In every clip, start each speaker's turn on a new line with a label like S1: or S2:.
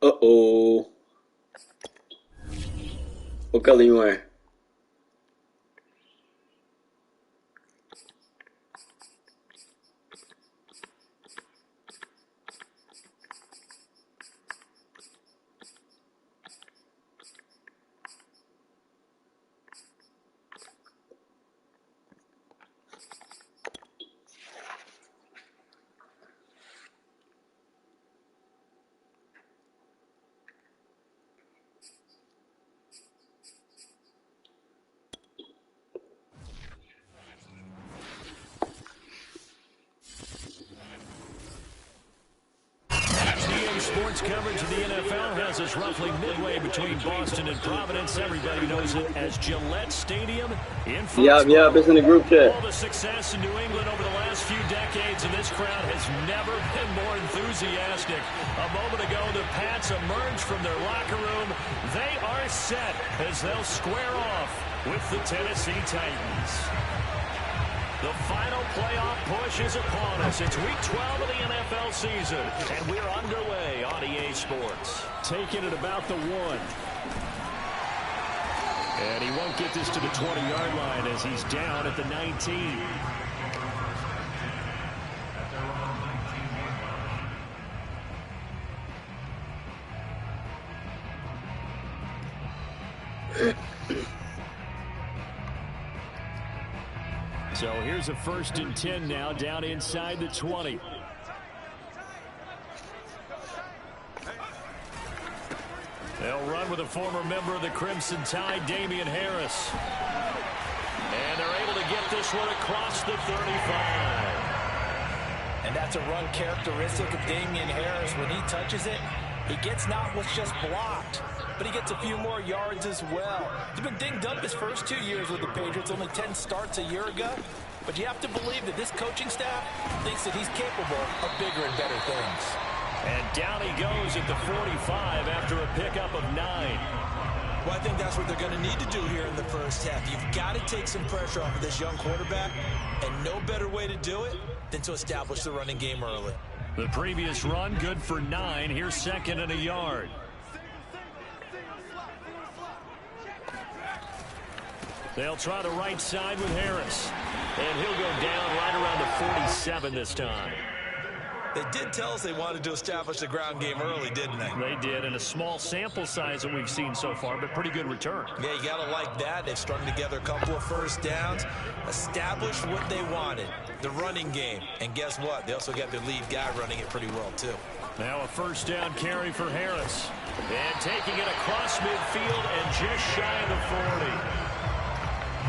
S1: Uh-oh. What color you wearing?
S2: Sports coverage of the NFL has us roughly midway between Boston and Providence. Everybody knows it as Gillette Stadium in Foxborough.
S1: Yep, it's in the group chat.
S2: All the success in New England over the last few decades, and this crowd has never been more enthusiastic. A moment ago, the Pats emerged from their locker room. They are set as they'll square off with the Tennessee Titans. The final playoff push is upon us. It's week 12 of the NFL season, and we're underway on EA Sports. Taking it about the 1. And he won't get this to the 20-yard line as he's down at the 19. So here's a 1st and 10 now, down inside the 20. They'll run with a former member of the Crimson Tide, Damian Harris. And they're able to get this one across the 35.
S3: And that's a run characteristic of Damian Harris. When he touches it, he gets not what's just blocked, but he gets a few more yards as well. He's been dinged up his first 2 years with the Patriots, only 10 starts a year ago. But you have to believe that this coaching staff thinks that he's capable of bigger and better things.
S2: And down he goes at the 45 after a pickup of 9.
S4: Well, I think that's what they're going to need to do here in the first half. You've got to take some pressure off of this young quarterback, and no better way to do it than to establish the running game early.
S2: The previous run good for 9. Here's 2nd and a yard. They'll try the right side with Harris. And he'll go down right around the 47 this time.
S4: They did tell us they wanted to establish the ground game early, didn't they?
S2: They did, and a small sample size that we've seen so far, but pretty good return.
S4: Yeah, you got to like that. They've strung together a couple of first downs, established what they wanted, the running game. And guess what? They also got their lead guy running it pretty well, too.
S2: Now a first down carry for Harris. And taking it across midfield and just shy of the 40.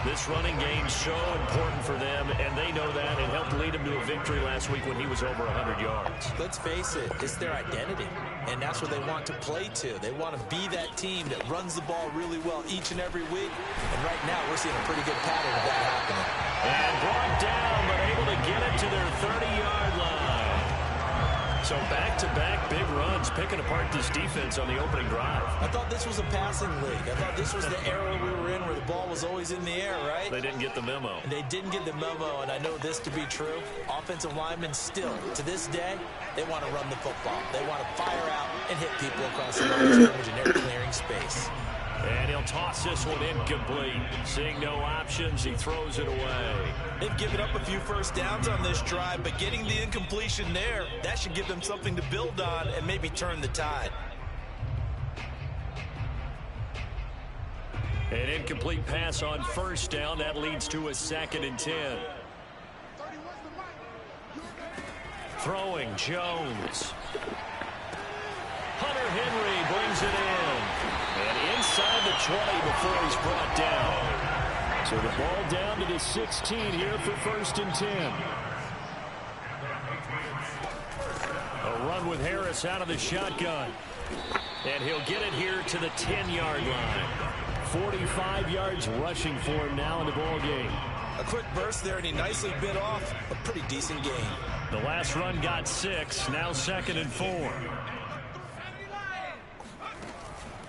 S2: This running game's so important for them, and they know that. It helped lead them to a victory last week when he was over 100 yards.
S4: Let's face it, it's their identity, and that's what they want to play to. They want to be that team that runs the ball really well each and every week, and right now we're seeing a pretty good pattern of that happening.
S2: And brought down, but able to get it to their 30-yard line. So back-to-back big runs, picking apart this defense on the opening drive.
S4: I thought this was a passing league. I thought this was the era we were in where the ball was always in the air, right?
S2: They didn't get the memo.
S4: They didn't get the memo, and I know this to be true. Offensive linemen still, to this day, they want to run the football. They want to fire out and hit people across the line of scrimmage, and they're clearing space.
S2: And he'll toss this one incomplete. Seeing no options, he throws it away.
S4: They've given up a few first downs on this drive, but getting the incompletion there, that should give them something to build on and maybe turn the tide.
S2: An incomplete pass on first down. That leads to a 2nd and 10. Throwing Jones. Hunter Henry brings it in. And inside the 20 before he's brought down. So the ball down to the 16 here for 1st and 10. A run with Harris out of the shotgun. And he'll get it here to the 10-yard line. 45 yards rushing for him now in the ball game.
S4: A quick burst there, and he nicely bit off a pretty decent gain.
S2: The last run got 6. Now 2nd and 4.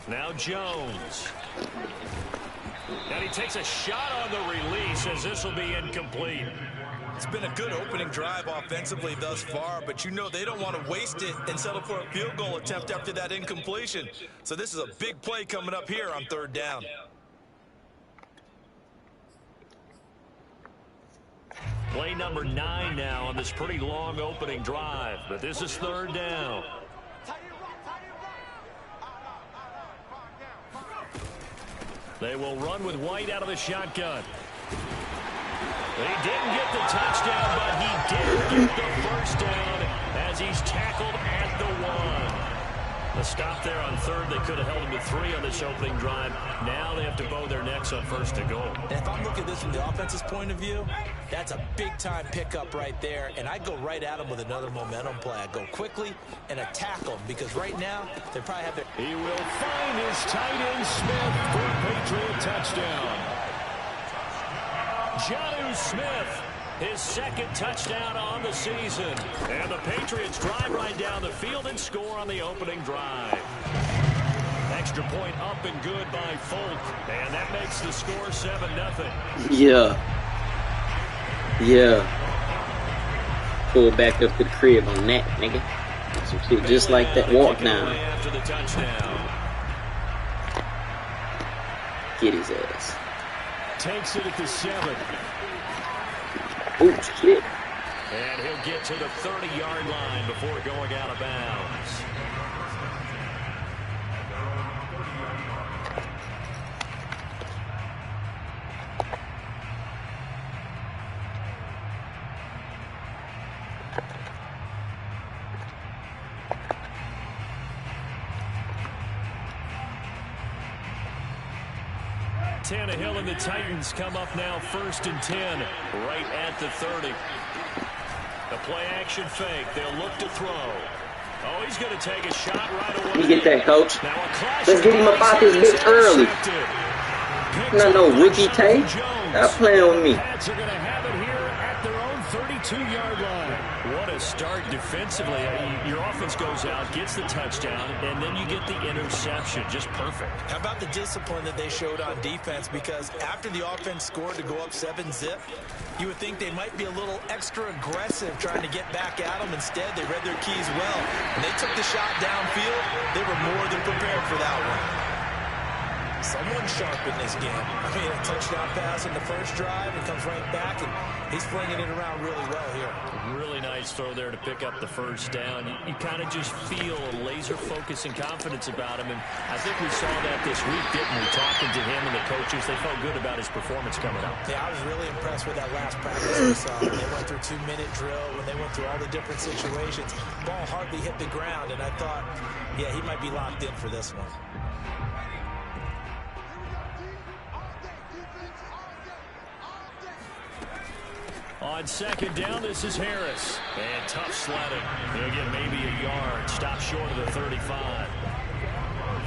S2: Now Jones. And he takes a shot on the release as this will be incomplete.
S4: It's been a good opening drive offensively thus far, but you know they don't want to waste it and settle for a field goal attempt after that incompletion. So this is a big play coming up here on 3rd down.
S2: Play number 9 now on this pretty long opening drive, but this is 3rd down. They will run with White out of the shotgun. He didn't get the touchdown, but he did get the first down as he's tackled at the 1. A stop there on 3rd. They could have held him to 3 on this opening drive. Now they have to bow their necks on 1st and goal.
S4: And if I'm looking at this from the offense's point of view, that's a big-time pickup right there, and I go right at him with another momentum play. I go quickly and attack him because right now they probably have their...
S2: He will find his tight end Smith for a Patriot touchdown. Jonnu Smith, his 2nd touchdown on the season. And the Patriots drive right down the field and score on the opening drive. Extra point up and good by Folk. And that makes the score 7-0.
S1: Yeah. Yeah. Pull back up to the crib on that, nigga. Some shit just like that. Walk down.
S2: After the touchdown.
S1: Get his ass.
S2: Takes it at the 7.
S1: Oh, shit.
S2: And he'll get to the 30-yard line before going out of bounds. Tannehill and the Titans come up now 1st and 10, right at the 30. A play-action fake. They'll look to throw. Oh, he's going to take a shot right away.
S1: Let me get that, coach.
S2: Now a clash.
S1: Let's get him up out this bitch early. Not no rookie tape. Stop playing with me.
S2: Pats are going to have it here at their own 32-yard line. What a start defensively. Your offense goes out, gets the touchdown, and then you get the interception. Just perfect.
S4: How about the discipline that they showed on defense? Because after the offense scored to go up 7-zip, you would think they might be a little extra aggressive trying to get back at them. Instead, they read their keys well. And they took the shot downfield. They were more than prepared for that one. someone sharp in this game. I mean, a touchdown pass in the first drive and comes right back, and he's flinging it around really well here.
S2: Really nice throw there to pick up the first down. You kind of just feel a laser focus and confidence about him, and I think we saw that this week, didn't we? Talking to him and the coaches, they felt good about his performance coming up.
S4: Yeah, I was really impressed with that last practice we saw. When they went through 2-minute drill, when they went through all the different situations, ball hardly hit the ground, and I thought, yeah, he might be locked in for this one.
S2: On second down, this is Harris. And tough sledding. He'll get maybe a yard. Stop short of the 35.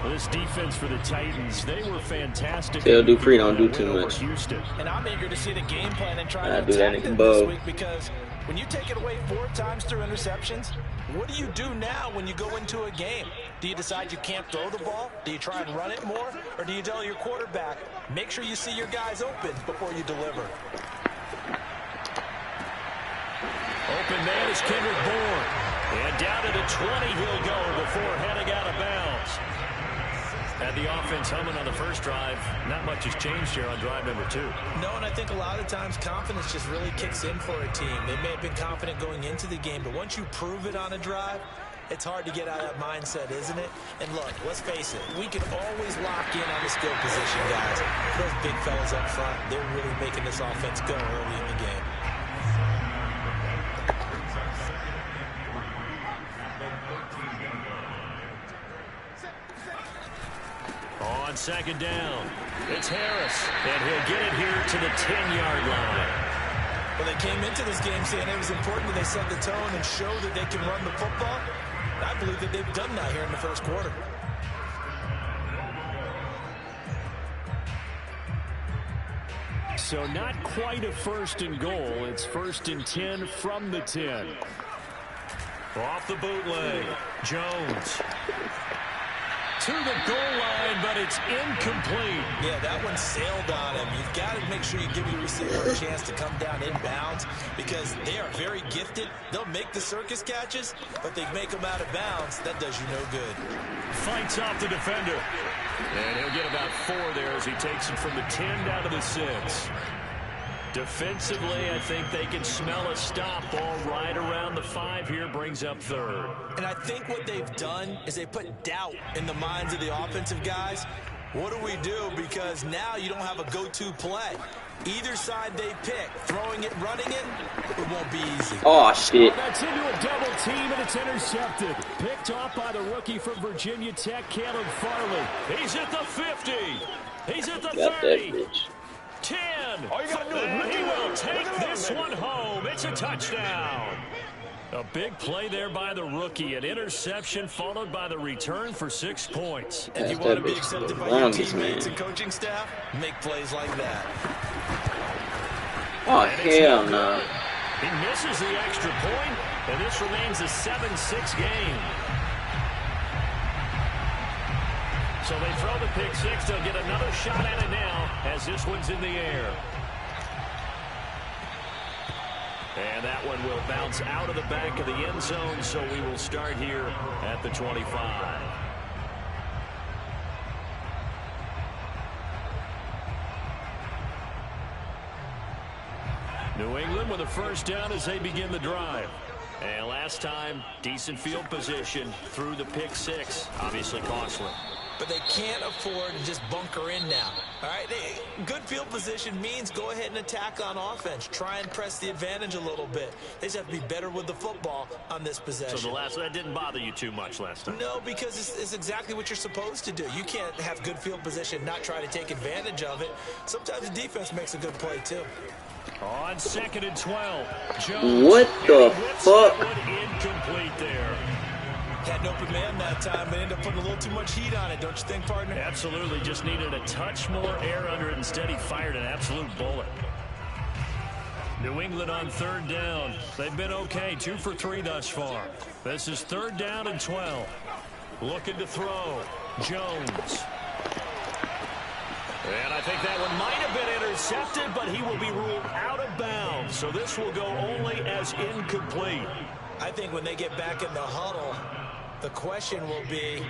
S2: This defense for the Titans, they were fantastic.
S1: They'll do free, don't do too much.
S2: Houston.
S4: And I'm eager to see the game plan and try to
S1: do that
S4: attack
S1: in
S4: them this
S1: bow.
S4: week, because when you take it away 4 times through interceptions, what do you do now when you go into a game? Do you decide you can't throw the ball? Do you try and run it more? Or do you tell your quarterback, make sure you see your guys open before you deliver?
S2: Open man is Kendrick Bourne. And down to the 20 he'll go before heading out of bounds. Had the offense humming on the first drive. Not much has changed here on drive number 2.
S4: No, and I think a lot of times confidence just really kicks in for a team. They may have been confident going into the game, but once you prove it on a drive, it's hard to get out of that mindset, isn't it? And look, let's face it, we can always lock in on the skill position, guys. Those big fellas up front, they're really making this offense go early in the game.
S2: On second down, it's Harris, and he'll get it here to the 10-yard line.
S4: Well, they came into this game saying it was important that they set the tone and show that they can run the football. I believe that they've done that here in the first quarter.
S2: So not quite a first and goal. It's 1st and 10 from the 10. Off the bootleg, Jones. To the goal line, but it's incomplete.
S4: Yeah, that one sailed on him. You've got to make sure you give your receiver a chance to come down inbounds, because they are very gifted. They'll make the circus catches, but they make them out of bounds. That does you no good.
S2: Fights off the defender. And he'll get about 4 there as he takes it from the 10 down to the 6. Defensively, I think they can smell a stop. Ball right around the 5 here, brings up 3rd.
S4: And I think what they've done is they put doubt in the minds of the offensive guys. What do we do? Because now you don't have a go-to play. Either side they pick, throwing it, running it, it won't be easy.
S1: Oh, shit.
S2: That's into a double team, and it's intercepted. Picked off by the rookie from Virginia Tech, Caleb Farley. He's at the 50. He's at the 30. 10. And he will take this one home. It's a touchdown. A big play there by the rookie. An interception followed by the return for 6 points.
S4: If you want to be accepted by your teammates and coaching staff, make plays like that.
S1: Oh, hell no.
S2: He misses the extra point, and this remains a 7-6 game. So they throw the pick 6. They'll get another shot at it now as this one's in the air. And that one will bounce out of the back of the end zone, so we will start here at the 25. New England with a first down as they begin the drive. And last time, decent field position through the pick 6. Obviously costly.
S4: But they can't afford to just bunker in now. All right, good field position means go ahead and attack on offense. Try and press the advantage a little bit. They just have to be better with the football on this possession.
S2: So that didn't bother you too much last time?
S4: No, because it's exactly what you're supposed to do. You can't have good field position, not try to take advantage of it. Sometimes the defense makes a good play, too.
S2: On 2nd and 12, Jones.
S1: What the fuck?
S2: Incomplete there.
S4: Had an open man that time, but ended up putting a little too much heat on it, don't you think, partner?
S2: Absolutely. Just needed a touch more air under it. Instead, he fired an absolute bullet. New England on 3rd down. They've been okay. 2 for 3 thus far. This is 3rd down and 12. Looking to throw. Jones. And I think that one might have been intercepted, but he will be ruled out of bounds. So this will go only as incomplete.
S4: I think when they get back in the huddle, the question will be,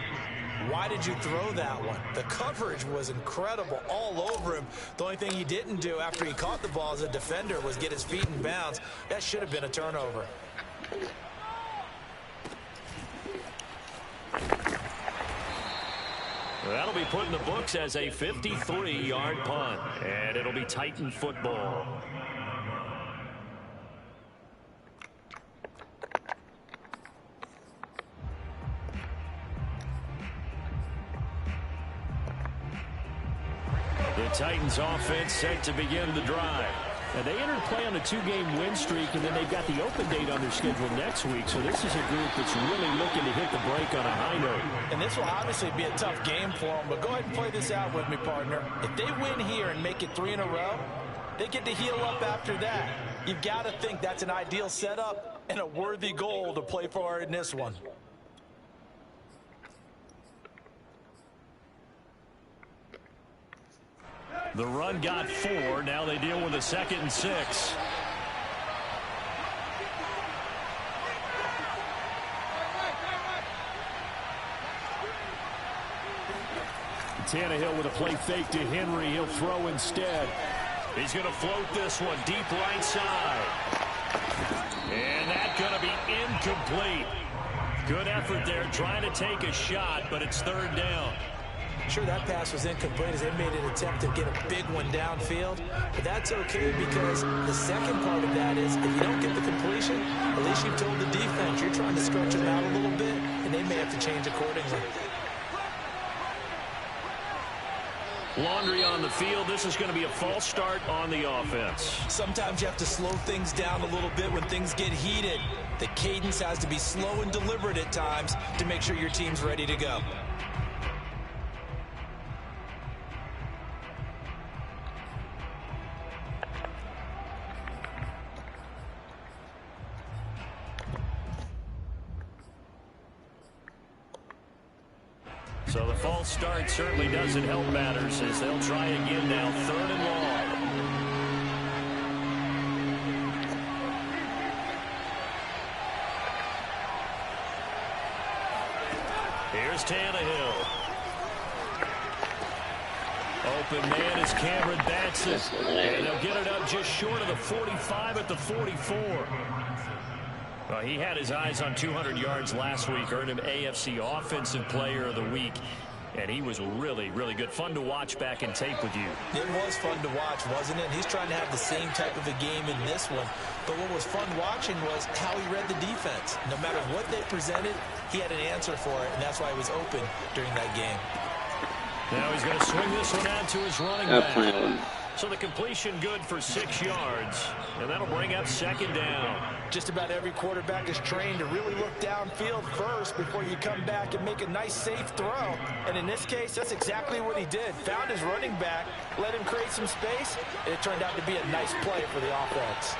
S4: Why did you throw that one? The coverage was incredible all over him. The only thing he didn't do after he caught the ball as a defender was get his feet in bounds. That should have been a turnover.
S2: That'll be put in the books as a 53-yard punt, and it'll be Titan football. The Titans offense set to begin the drive. Now, they entered play on a 2-game win streak, and then they've got the open date on their schedule next week. So this is a group that's really looking to hit the break on a high note.
S4: And this will obviously be a tough game for them, but go ahead and play this out with me, partner. If they win here and make it 3 in a row, they get to heal up after that. You've got to think that's an ideal setup and a worthy goal to play for in this one.
S2: The run got 4. Now they deal with a 2nd and 6. Tannehill with a play fake to Henry. He'll throw instead. He's going to float this one deep right side. And that's going to be incomplete. Good effort there trying to take a shot, but it's 3rd down.
S4: Sure, that pass was incomplete as they made an attempt to get a big one downfield. But that's okay because the second part of that is if you don't get the completion, at least you've told the defense you're trying to stretch them out a little bit, and they may have to change accordingly.
S2: Laundry on the field. This is going to be a false start on the offense.
S4: Sometimes you have to slow things down a little bit when things get heated. The cadence has to be slow and deliberate at times to make sure your team's ready to go.
S2: So the false start certainly doesn't help matters as they'll try again now, 3rd and long. Here's Tannehill. Open man is Cameron Batson. And they'll get it up just short of the 45 at the 44. Well, he had his eyes on 200 yards last week, earned him AFC Offensive Player of the Week, and he was really, really good. Fun to watch back in tape with you.
S4: It was fun to watch, wasn't it? He's trying to have the same type of a game in this one, but what was fun watching was how he read the defense. No matter what they presented, he had an answer for it, and that's why he was open during that game.
S2: Now he's going to swing this one out to his running back. So the completion good for 6 yards, and that'll bring up 2nd down.
S4: Just about every quarterback is trained to really look downfield first before you come back and make a nice, safe throw. And in this case, that's exactly what he did. Found his running back, let him create some space, and it turned out to be a nice play for the offense.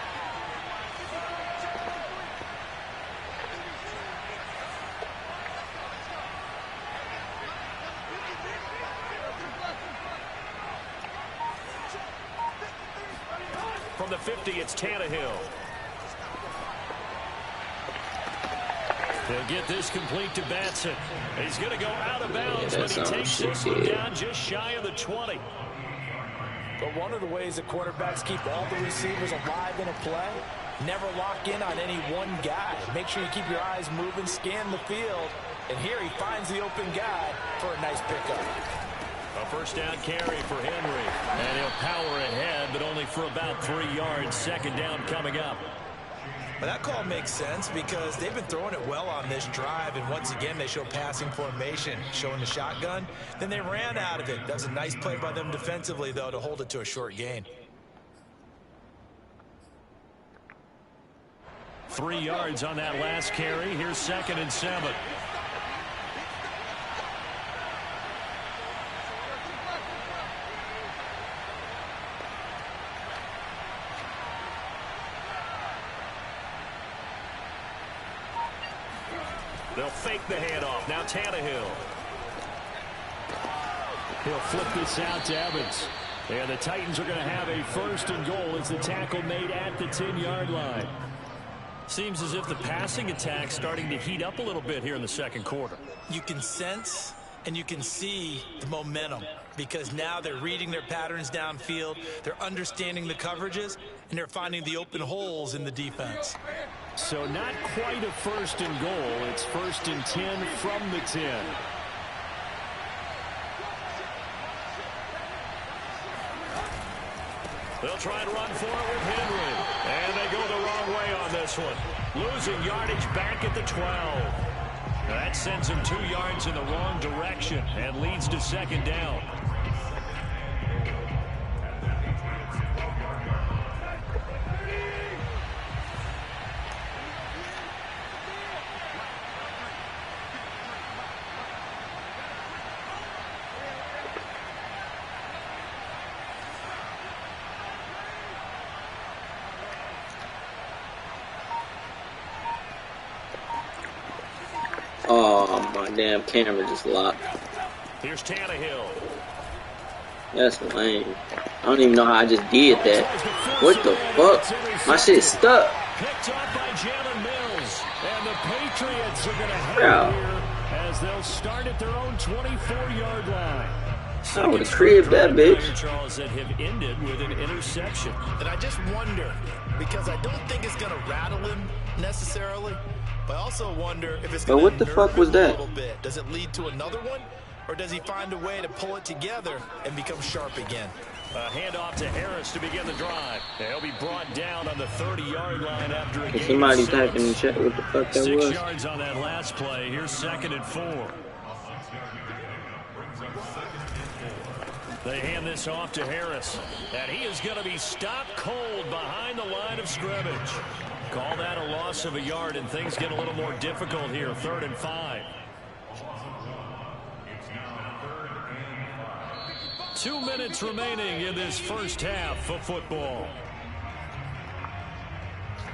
S2: From the 50, it's Tannehill. They'll get this complete to Batson. He's going to go out of bounds, but he takes this one down just shy of the 20.
S4: But one of the ways that quarterbacks keep all the receivers alive in a play, never lock in on any one guy. Make sure you keep your eyes moving, scan the field, and here he finds the open guy for a nice pickup.
S2: A 1st down carry for Henry, and he'll power ahead, but only for about 3 yards. 2nd down coming up.
S4: But that call makes sense because they've been throwing it well on this drive, and once again they show passing formation, showing the shotgun. Then they ran out of it. That was a nice play by them defensively, though, to hold it to a short gain.
S2: 3 yards on that last carry. Here's 2nd and 7. They'll fake the handoff. Now Tannehill. He'll flip this out to Evans. And the Titans are going to have a 1st and goal as the tackle made at the 10-yard line. Seems as if the passing attack's starting to heat up a little bit here in the 2nd quarter.
S4: You can sense And you can see the momentum because now they're reading their patterns downfield, they're understanding the coverages, and they're finding the open holes in the defense.
S2: So not quite a first and goal. It's 1st and 10 from the 10. They'll try and run for it with Henry. And they go the wrong way on this one. Losing yardage back at the 12. That sends him 2 yards in the wrong direction and leads to 2nd down.
S1: Oh, my damn camera just locked.
S2: Here's Tannehill.
S1: That's lame. I don't even know how I just did that. What the fuck? My shit's stuck.
S2: Picked up by Jalen Mills. And the Patriots are going to have here as they'll start at their own 24-yard line.
S1: I would have cribbed that bitch.
S2: Charles, that have ended with an interception.
S4: And I just wonder, because I don't think it's going to rattle him necessarily, but I also wonder if it's going to
S1: what the fuck was that?
S4: a little bit. Does it lead to another one, or does he find a way to pull it together and become sharp again?
S2: A handoff to Harris to begin the drive. He'll be brought down on the 30-yard line after a gain.
S1: Somebody typing in chat what the fuck that
S2: 6
S1: was.
S2: 6 yards on that last play. Here's 2nd and 4. They hand this off to Harris. And he is going to be stopped cold behind the line of scrimmage. Call that a loss of a yard, and things get a little more difficult here. 3rd and 5. 2 minutes remaining in this first half of football.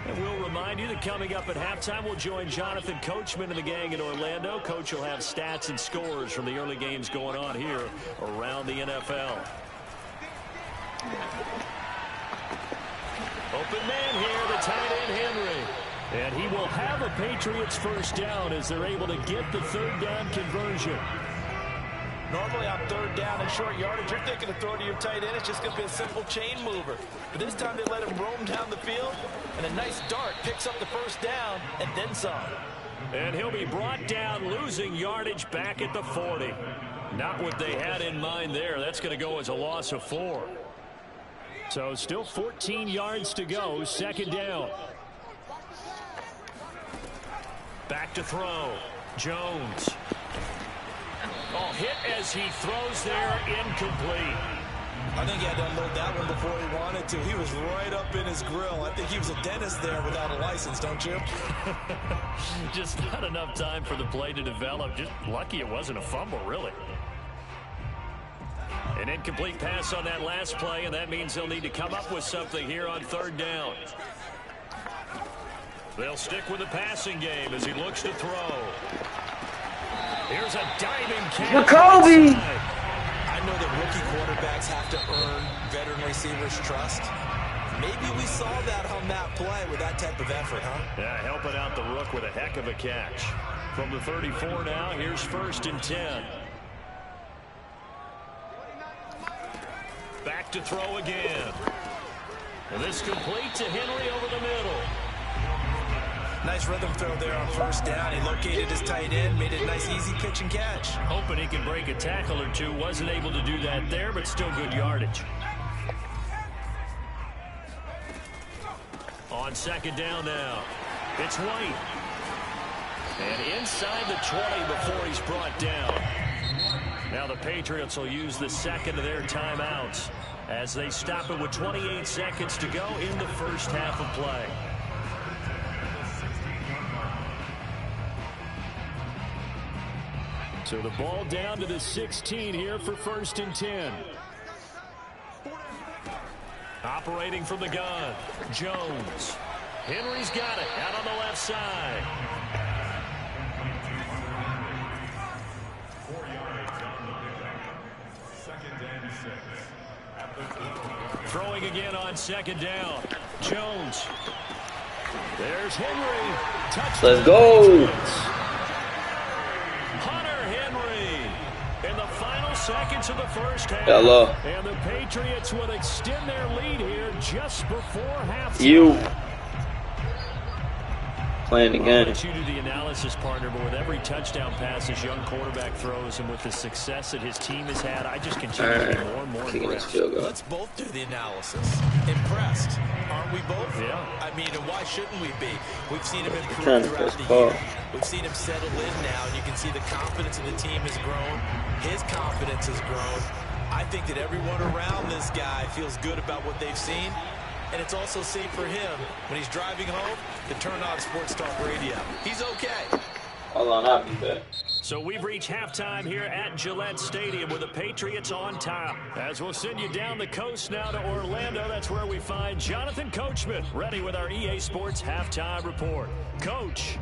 S2: And we'll remind you that coming up at halftime, we'll join Jonathan Coachman and the gang in Orlando. Coach will have stats and scores from the early games going on here around the NFL. Open man here, the tight end Henry. And he will have a Patriots first down as they're able to get the 3rd down conversion.
S4: Normally on 3rd down and short yardage, you're thinking of throw to your tight end. It's just going to be a simple chain mover. But this time they let him roam down the field, and a nice dart picks up the first down and then some.
S2: And he'll be brought down, losing yardage back at the 40. Not what they had in mind there. That's going to go as a loss of 4. So still 14 yards to go, 2nd down. Back to throw. Jones. Oh, hit as he throws there, incomplete.
S4: I think he had to unload that one before he wanted to. He was right up in his grill. I think he was a dentist there without a license, don't you?
S2: Just not enough time for the play to develop. Just lucky it wasn't a fumble, really. An incomplete pass on that last play, and that means they'll need to come up with something here on 3rd down. They'll stick with the passing game as he looks to throw. Here's a diving catch.
S1: Jacoby!
S4: I know that rookie quarterbacks have to earn veteran receivers' trust. Maybe we saw that on that play with that type of effort, huh?
S2: Yeah, helping out the rook with a heck of a catch. From the 34 now, here's 1st and 10. Back to throw again. And this complete to Henry over the middle.
S4: Nice rhythm throw there on 1st down. He located his tight end, made it a nice easy pitch and catch.
S2: Hoping he can break a tackle or two. Wasn't able to do that there, but still good yardage. On 2nd down now. It's White. And inside the 20 before he's brought down. Now the Patriots will use the 2nd of their timeouts as they stop it with 28 seconds to go in the first half of play. So the ball down to the 16 here for 1st and 10. Operating from the gun, Jones. Henry's got it out on the left side. Throwing again on 2nd down. Jones. There's Henry. Touchdown.
S1: Let's go.
S2: Hunter Henry minutes of the first half.
S1: Hello.
S2: And the Patriots will extend their lead here just before halftime.
S1: You playing the
S2: I'll
S1: game.
S2: let you do the analysis, partner, but with every touchdown pass this young quarterback throws and with the success that his team has had, I just continue to be more and more impressed.
S4: Let's both do the analysis. Impressed, aren't we both?
S2: Yeah.
S4: I mean, and why shouldn't we be? We've seen him improve throughout the year. We've seen him settle in now, and you can see the confidence of the team has grown. His confidence has grown. I think that everyone around this guy feels good about what they've seen. And it's also safe for him when he's driving home to turn on Sports Talk Radio. He's okay.
S1: Hold on, I'll be back.
S2: So we've reached halftime here at Gillette Stadium with the Patriots on top. As we'll send you down the coast now to Orlando, that's where we find Jonathan Coachman ready with our EA Sports halftime report. Coach.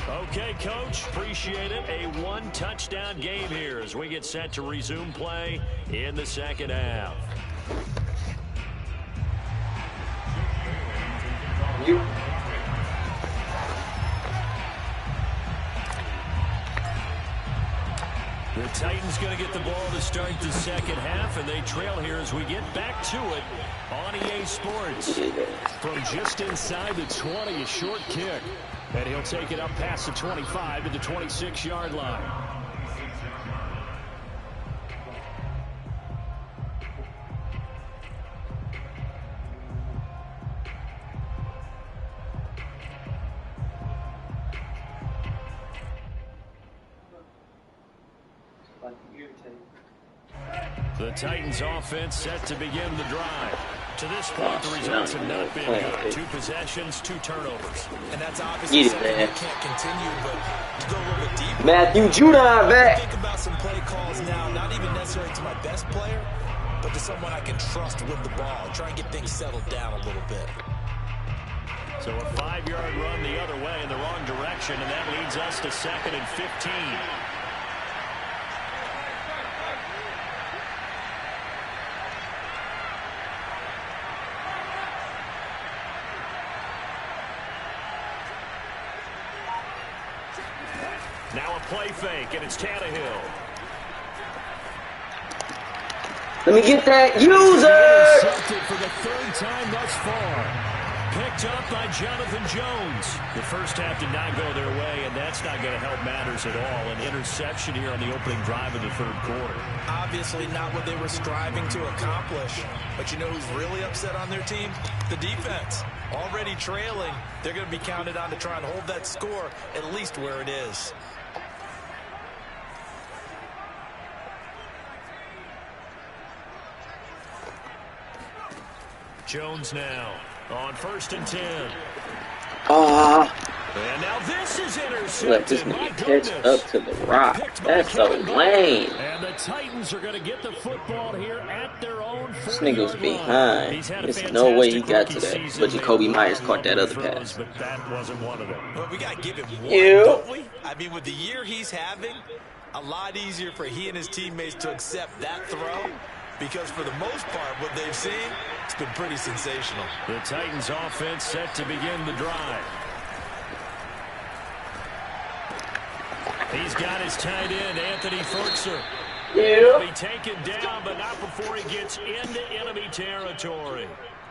S2: Okay, Coach, appreciate it. A one-touchdown game here as we get set to resume play in the second half. The Titans going to get the ball to start the second half, and they trail here as we get back to it on EA Sports. From just inside the 20, a short kick. And he'll take it up past the 25 to the 26-yard line. The Titans offense set to begin the drive. To this point, the results have not been good. 2 possessions, 2 turnovers.
S4: And that's obviously something you can't continue, but to go a little bit deeper.
S1: Matthew Judon back.
S4: Think about some play calls now, not even necessarily to my best player, but to someone I can trust with the ball. Try and get things settled down a little bit.
S2: So a 5-yard run the other way in the wrong direction, and that leads us to 2nd and 15. Now a play fake, and it's Tannehill.
S1: Let me get that user.
S2: Intercepted for the 3rd time thus far. Picked up by Jonathan Jones. The first half did not go their way, and that's not going to help matters at all. An interception here on the opening drive of the 3rd quarter.
S4: Obviously not what they were striving to accomplish. But you know who's really upset on their team? The defense. Already trailing. They're going to be counted on to try and hold that score at least where it is.
S2: Jones now on 1st and 10. And now this is intercepted.
S1: Let this nigga catch up to the rock. That's so lame.
S2: And the Titans are going to get the football here at their own 40-yard line.
S1: This nigga was behind. There's no way he got to that. But Jacoby Myers caught that other pass.
S2: But that wasn't one of them.
S4: But we got to give him one, don't we? I mean, with the year he's having, a lot easier for he and his teammates to accept that throw. Because for the most part, what they've seen, it's been pretty sensational.
S2: The Titans offense set to begin the drive. He's got his tight end, Anthony Ferguson. He'll be taken down, but not before he gets into enemy territory.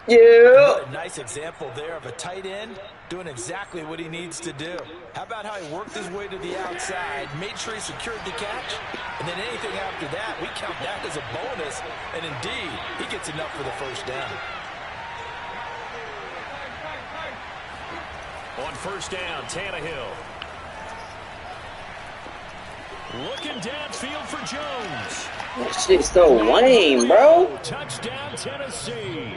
S4: What a nice example there of a tight end doing exactly what he needs to do. How about how he worked his way to the outside, made sure he secured the catch, and then anything after that, we count that as a bonus, and indeed, he gets enough for the first down.
S2: On 1st down, Tannehill. Looking downfield for Jones.
S1: That shit's so lame, bro.
S2: Touchdown, Tennessee.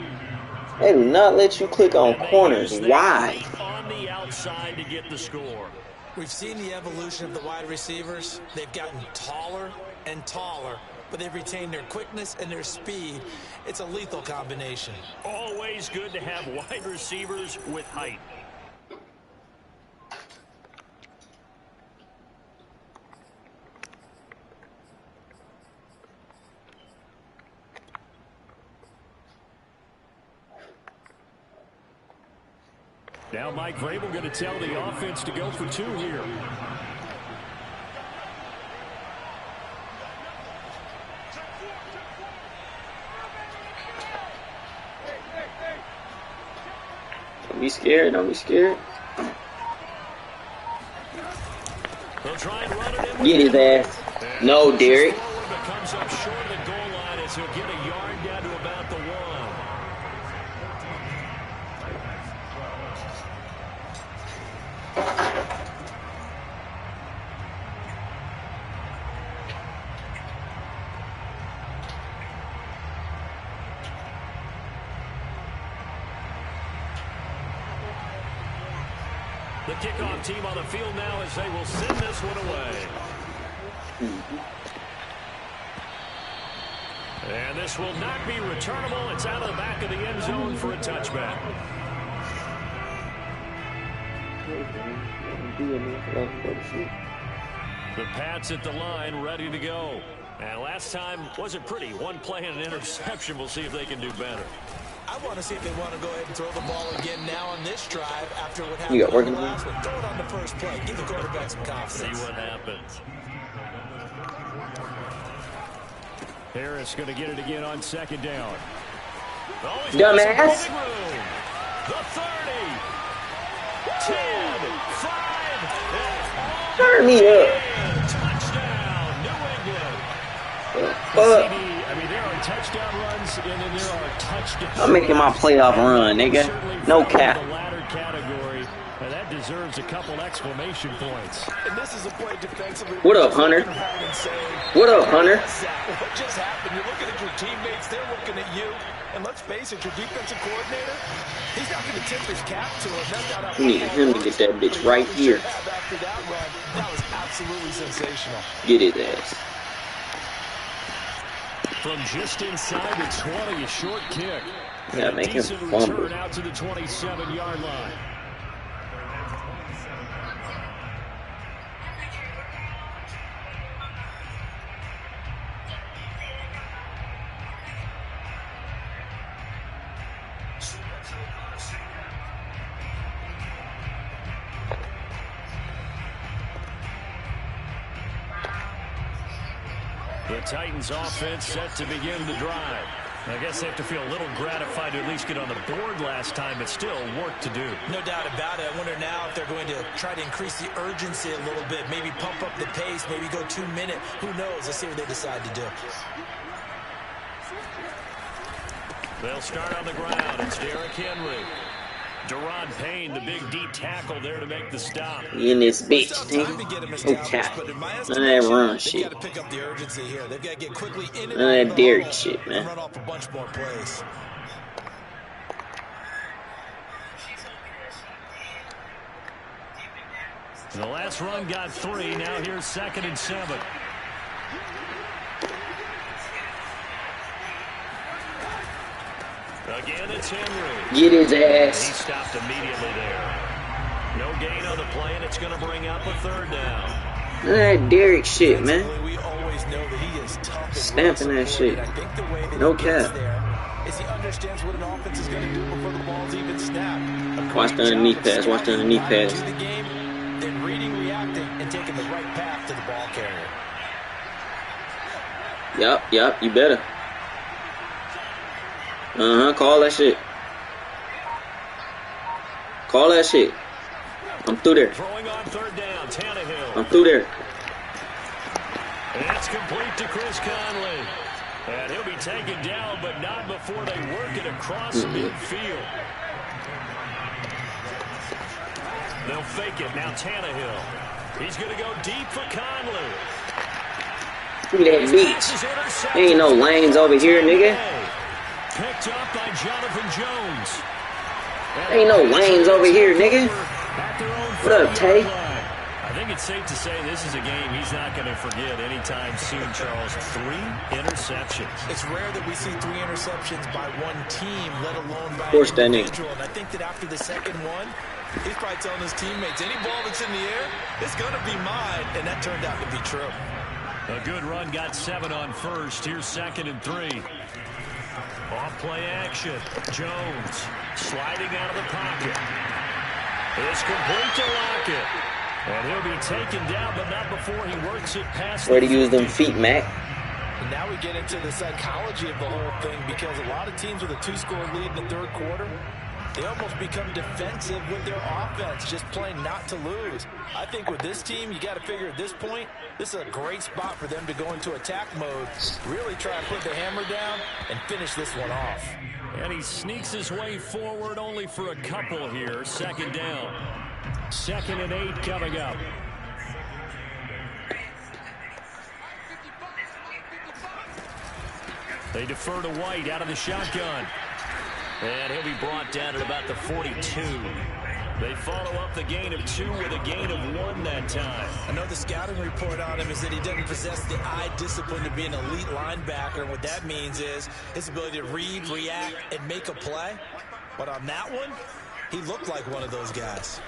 S1: They do not let you click on corners. Why?
S2: On the outside to get the score.
S4: We've seen the evolution of the wide receivers. They've gotten taller and taller but they've retained their quickness and their speed. It's a lethal combination.
S2: Always good to have wide receivers with height. Now Mike Vrabel going to tell the offense to go for 2 here.
S1: Don't be scared. Don't be scared.
S2: They'll try and run it in.
S1: Get his ass. No, Derek.
S2: Comes up short of the goal line as he'll get a yard down to about the 1. The kickoff team on the field now as they will send this one away. And this will not be returnable. It's out of the back of the end zone for a touchback. The Pats at the line, ready to go. And last time wasn't pretty. One play and an interception. We'll see if they can do better.
S4: I want to see if they want to go ahead and throw the ball again now on this drive after what happened
S1: You got working
S4: on the last one. Throw it on the first play. Give the quarterback some confidence.
S2: See what happens. Harris going to get it again on 2nd down.
S1: Dumbass.
S2: The 30. 10. 5.
S1: Turn me up.
S2: Touchdown, New England.
S1: Fuck.
S2: I mean, there are touchdown runs, and then there are touchdowns.
S1: I'm making my playoff run, nigga. No cap.
S2: The latter category, and that deserves a couple exclamation points.
S4: And this is a play defensively.
S1: What up, Hunter? What up, Hunter?
S4: What just happened? You're looking at your teammates. They're looking at you. And let's face it, your defensive coordinator, he's not going to tip his cap to him. That's not how
S1: We need him to get that bitch right here.
S4: After that run, that was absolutely sensational.
S1: Get his ass.
S2: From just inside the 20, a short kick.
S1: Yeah, make him
S2: Decent
S1: fumble.
S2: return out to the 27-yard line. The Titans offense set to begin the drive. I guess they have to feel a little gratified to at least get on the board last time, but still work to do.
S4: No doubt about it. I wonder now if they're going to try to increase the urgency a little bit, maybe pump up the pace, maybe go 2 minute. Who knows? Let's see what they decide to do.
S2: They'll start on the ground. It's Derrick Henry. Deron Payne, the big D tackle there to make the stop.
S1: In this bitch, nigga. No cap. None of that run shit.
S4: Got to pick up the urgency here. They've got to get quickly in and
S1: None of that Derrick shit, man.
S4: run off a bunch more plays.
S2: The last run got 3. Now here's 2nd and 7. Again, it's Henry.
S1: Get his
S2: He
S1: ass.
S2: stopped immediately there. No gain on the play, and it's going to bring up a 3rd down.
S1: None of that Derrick shit, man.
S4: We always know that he is tough and
S1: Stamping that shit.
S4: I think the way that
S1: No
S4: he gets
S1: cap.
S4: there is he understands what an offense is going to do before the ball's even snapped.
S1: Watch the underneath pass. Watch the underneath pass.
S4: To the game, then reading, reacting, and taking the right path to the ball carrier.
S1: Yup, you better. Call that shit. Call that shit. I'm through there.
S2: Throwing on 3rd down, Tannehill.
S1: I'm through there.
S2: And it's complete to Chris Conley. And he'll be taken down, but not before they work it across midfield. They'll fake it. Now Tannehill. He's going to go deep for Conley.
S1: Look at that bitch. There ain't no lanes over here, nigga.
S2: Picked up by Jonathan Jones.
S1: There ain't no lanes over here, nigga. What up, Tay?
S2: I think it's safe to say this is a game he's not going to forget anytime soon, Charles. 3 interceptions.
S4: It's rare that we see 3 interceptions by one team, let alone by
S1: course,
S4: an individual. And I think that after the second one, he's probably telling his teammates, any ball that's in the air, it's going to be mine. And that turned out to be true.
S2: A good run, got 7 on first. Here's 2nd and 3. Off play action. Jones sliding out of the pocket. It's complete to Lockett. And he'll be taken down, but not before he works it past.
S1: Way to use them feet, Mac.
S4: And now we get into the psychology of the whole thing, because a lot of teams with a 2-score lead in the third quarter, they almost become defensive with their offense, just playing not to lose. I think with this team, you got to figure at this point, this is a great spot for them to go into attack mode, really try and put the hammer down and finish this one off.
S2: And he sneaks his way forward only for a couple here. 2nd down. 2nd and 8 coming up. They defer to White out of the shotgun. And he'll be brought down at about the 42. They follow up the gain of 2 with a gain of 1 that time.
S4: I know the scouting report on him is that he doesn't possess the eye discipline to be an elite linebacker. And what that means is his ability to read, react, and make a play. But on that one, he looked like one of those guys.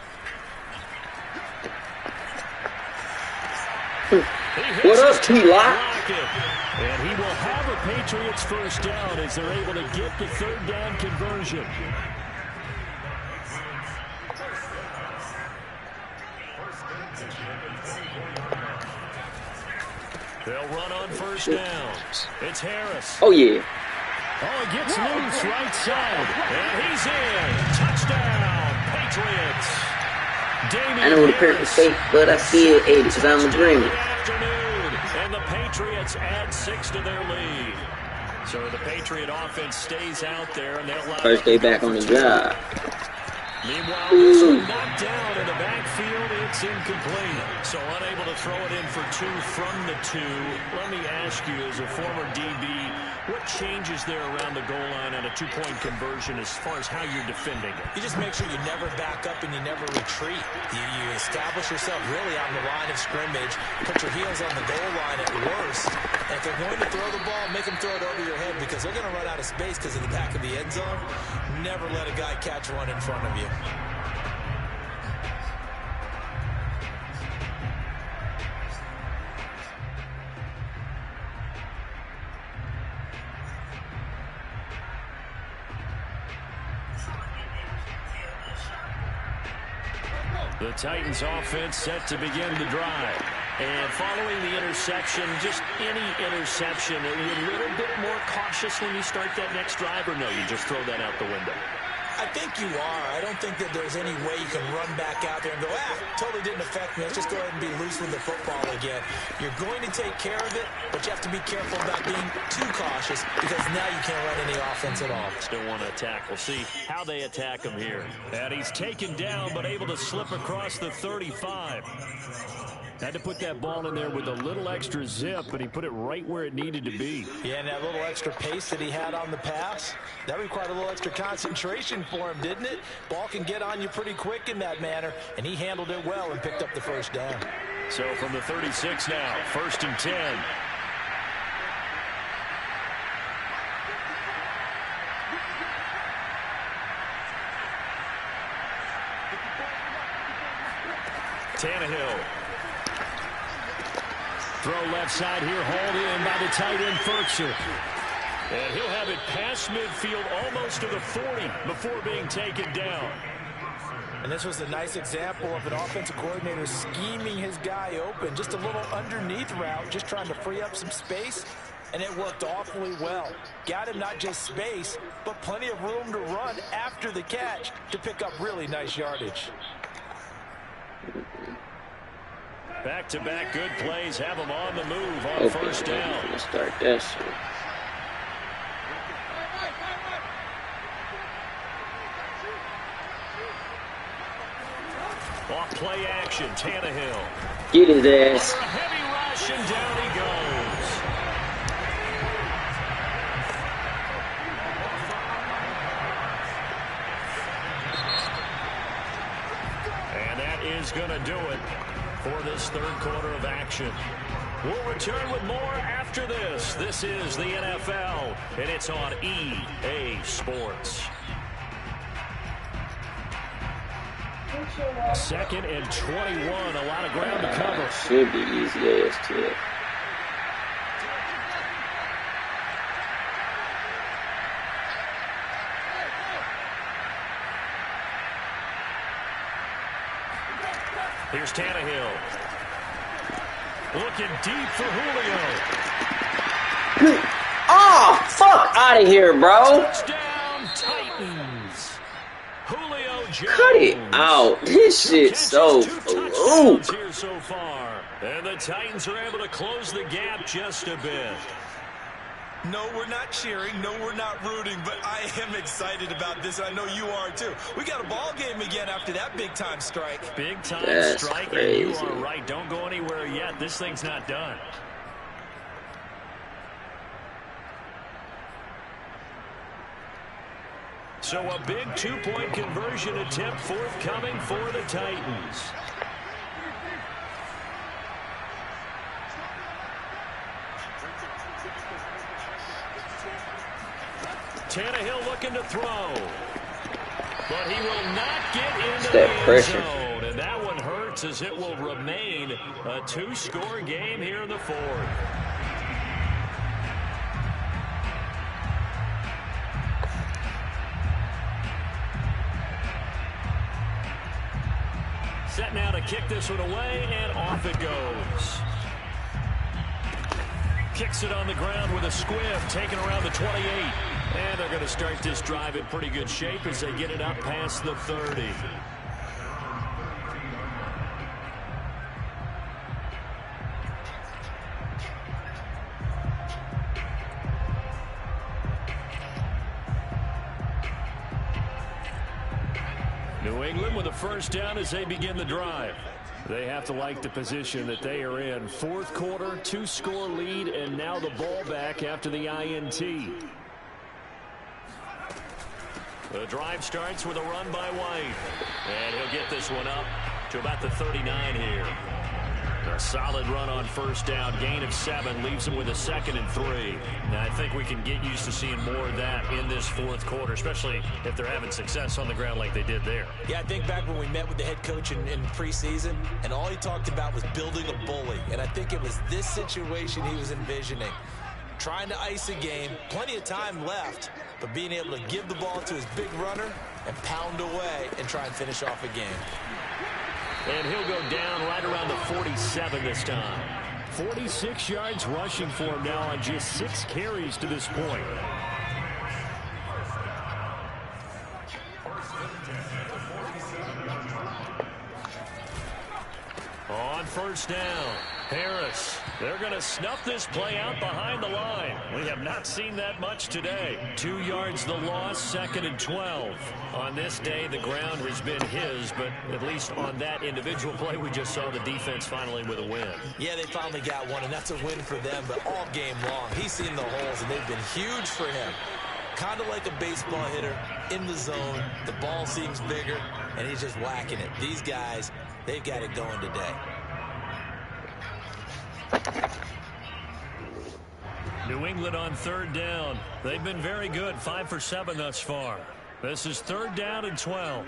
S1: What up, T-Lock?
S2: And he will have a Patriots first down as they're able to get the 3rd down conversion. They'll run on first down. It's Harris.
S1: Oh, yeah.
S2: Oh, it gets loose right side. And he's in. Touchdown, Patriots.
S1: I know the perfect fake, but I still ate it because I'm a dreamer.
S2: And the Patriots add 6 to their lead. So the Patriot offense stays out there, and they'll
S1: first day back on the job.
S2: Meanwhile, this one knocked down in the backfield. It's incomplete. So unable to throw it in for 2 from the 2. Let me ask you, as a former DB, what changes there around the goal line on a 2-point conversion as far as how you're defending it?
S4: You just make sure you never back up and you never retreat. You establish yourself really on the line of scrimmage, put your heels on the goal line at worst. And if they're going to throw the ball, make them throw it over your head, because they're going to run out of space because of the back of the end zone. Never let a guy catch one in front of you.
S2: The Titans offense set to begin the drive. And following the interception, just any interception, are you a little bit more cautious when you start that next drive, or no, you just throw that out the window?
S4: I think you are. I don't think that there's any way you can run back out there and go, totally didn't affect me. Let's just go ahead and be loose with the football again. You're going to take care of it, but you have to be careful about being too cautious, because now you can't run any offense at all.
S2: Still want to attack. We'll see how they attack him here. And he's taken down, but able to slip across the 35. Had to put that ball in there with a little extra zip, but he put it right where it needed to be.
S4: Yeah, and that little extra pace that he had on the pass, that required a little extra concentration for him, didn't it? Ball can get on you pretty quick in that manner, and he handled it well and picked up the first down.
S2: So from the 36 now, 1st and 10. Tannehill. Throw left side here, hauled in by the tight end, Ferkser. And he'll have it past midfield, almost to the 40, before being taken down.
S4: And this was a nice example of an offensive coordinator scheming his guy open. Just a little underneath route, just trying to free up some space. And it worked awfully well. Got him not just space, but plenty of room to run after the catch to pick up really nice yardage.
S2: Back-to-back good plays have them on the move on first down.
S1: Let's start this.
S2: Off play action, Tannehill.
S1: Get his ass.
S2: A heavy rush, and down he goes. And that is going to do it. for this third quarter of action. We'll return with more after this. This is the NFL, and it's on EA Sports. 2nd and 21. A lot of ground to cover.
S1: Should be easy as to.
S2: Here's Tannehill. Looking deep for Julio.
S1: Oh, fuck out of here, bro.
S2: Touchdown, Titans. Julio Jones.
S1: Cut it out. This shit's so blue.
S2: Here so far. And the Titans are able to close the gap just a bit.
S4: No, we're not cheering. No, we're not rooting. But I am excited about this. I know you are, too. We got a ball game again after that big-time strike.
S2: Big-time
S1: That's
S2: strike,
S1: crazy.
S2: and you are right. Don't go anywhere yet. This thing's not done. So a big two-point conversion attempt forthcoming for the Titans. Tannehill looking to throw. But he will not get into the end zone. And that one hurts as it will remain a two-score game here in the fourth. Set now to kick this one away, and off it goes. Kicks it on the ground with a squiff, taken around the 28. And they're going to start this drive in pretty good shape as they get it up past the 30. New England with a first down as they begin the drive. They have to like the position that they are in. Fourth quarter, two-score lead, and now the ball back after the INT. The drive starts with a run by White. And he'll get this one up to about the 39 here. A solid run on first down. Gain of 7 leaves him with a 2nd and 3. Now, I think we can get used to seeing more of that in this fourth quarter, especially if they're having success on the ground like they did there.
S4: Yeah, I think back when we met with the head coach in preseason, and all he talked about was building a bully. And I think it was this situation he was envisioning. Trying to ice a game, plenty of time left, but being able to give the ball to his big runner and pound away and try and finish off a game.
S2: And he'll go down right around the 47 this time. 46 yards rushing for him now on just 6 carries to this point. On first down, Harris. They're going to snuff this play out behind the line. We have not seen that much today. 2 yards the loss, 2nd and 12. On this day, the ground has been his, but at least on that individual play, we just saw the defense finally with a win.
S4: Yeah, they finally got one, and that's a win for them, but all game long, he's seen the holes, and they've been huge for him. Kind of like a baseball hitter in the zone. The ball seems bigger, and he's just whacking it. These guys, they've got it going today.
S2: New England on third down. They've been very good, 5 for 7 thus far. This is 3rd down and 12.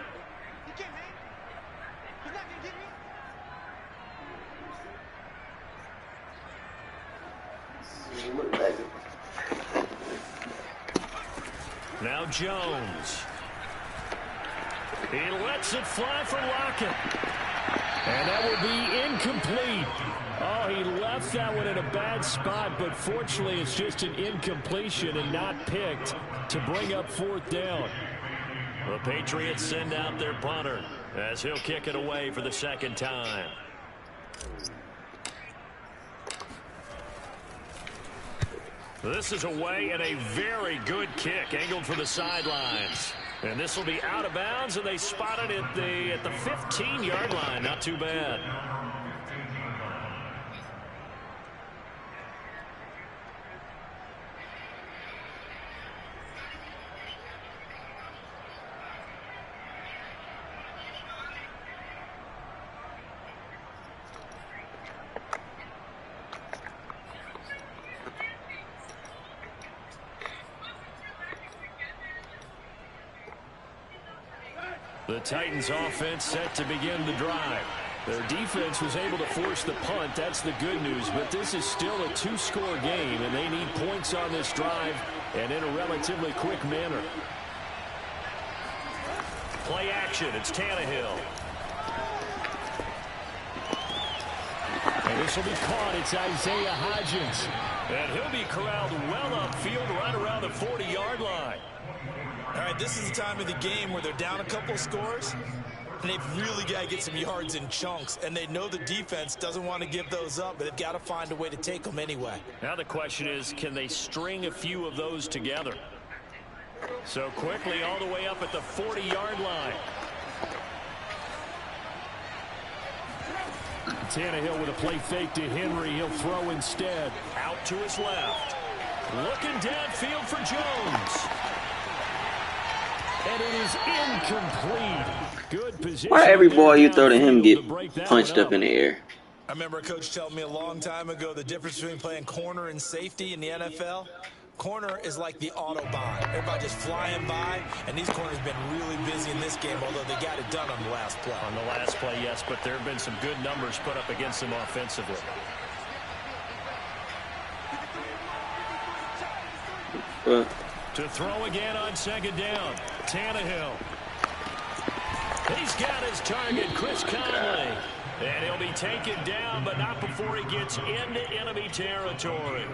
S2: Now Jones. He lets it fly for Lockett. And that will be incomplete. Oh, he left that one in a bad spot, but fortunately it's just an incompletion and not picked to bring up 4th down. The Patriots send out their punter as he'll kick it away for the 2nd time. This is away and a very good kick angled for the sidelines. And this will be out of bounds, and they spot it at the 15-yard line. Not too bad. The Titans offense set to begin the drive. Their defense was able to force the punt. That's the good news. But this is still a two-score game, and they need points on this drive and in a relatively quick manner. Play action. It's Tannehill. And this will be caught. It's Isaiah Hodgins. And he'll be corralled well upfield right around the 40-yard line.
S4: All right, this is the time of the game where they're down a couple scores, and they've really got to get some yards in chunks, and they know the defense doesn't want to give those up, but they've got to find a way to take them anyway.
S2: Now the question is, can they string a few of those together? So quickly all the way up at the 40-yard line. Tannehill with a play fake to Henry. He'll throw instead. Out to his left. Looking downfield for Jones. And it is incomplete. Good position.
S1: Why every ball you throw to him get punched up in the air?
S4: I remember a coach telling me a long time ago the difference between playing corner and safety in the NFL. Corner is like the Autobahn. Everybody just flying by, and these corners have been really busy in this game, although they got it done on the last play.
S2: On the last play, yes, but there have been some good numbers put up against them offensively. To throw again on second down, Tannehill. He's got his target, Chris Conley. And he'll be taken down, but not before he gets into enemy territory.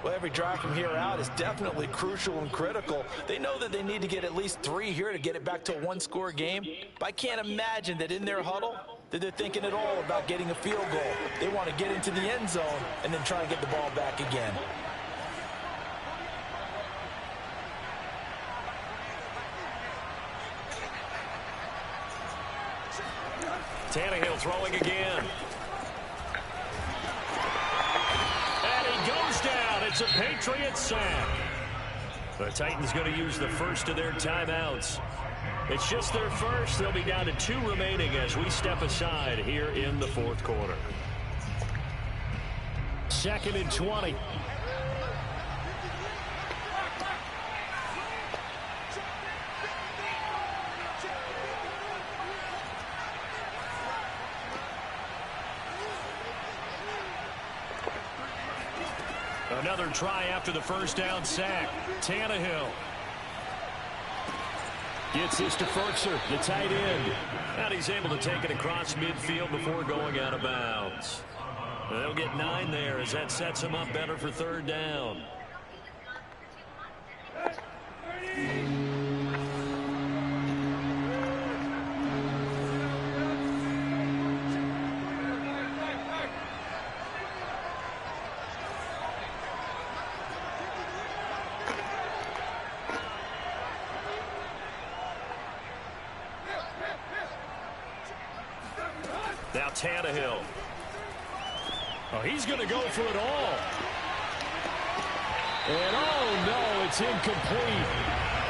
S4: Well, every drive from here out is definitely crucial and critical. They know that they need to get at least 3 here to get it back to a one-score game. But I can't imagine that in their huddle that they're thinking at all about getting a field goal. They want to get into the end zone and then try and get the ball back again.
S2: Tannehill throwing again. And he goes down. It's a Patriot sack. The Titans going to use the first of their timeouts. It's just their first. They'll be down to 2 remaining as we step aside here in the fourth quarter. 2nd and 20. Another try after the first down sack. Tannehill gets this to Fertzer, the tight end. And he's able to take it across midfield before going out of bounds. They'll get 9 there as that sets him up better for 3rd down. Now Tannehill. Oh, he's going to go for it all. And oh no, it's incomplete.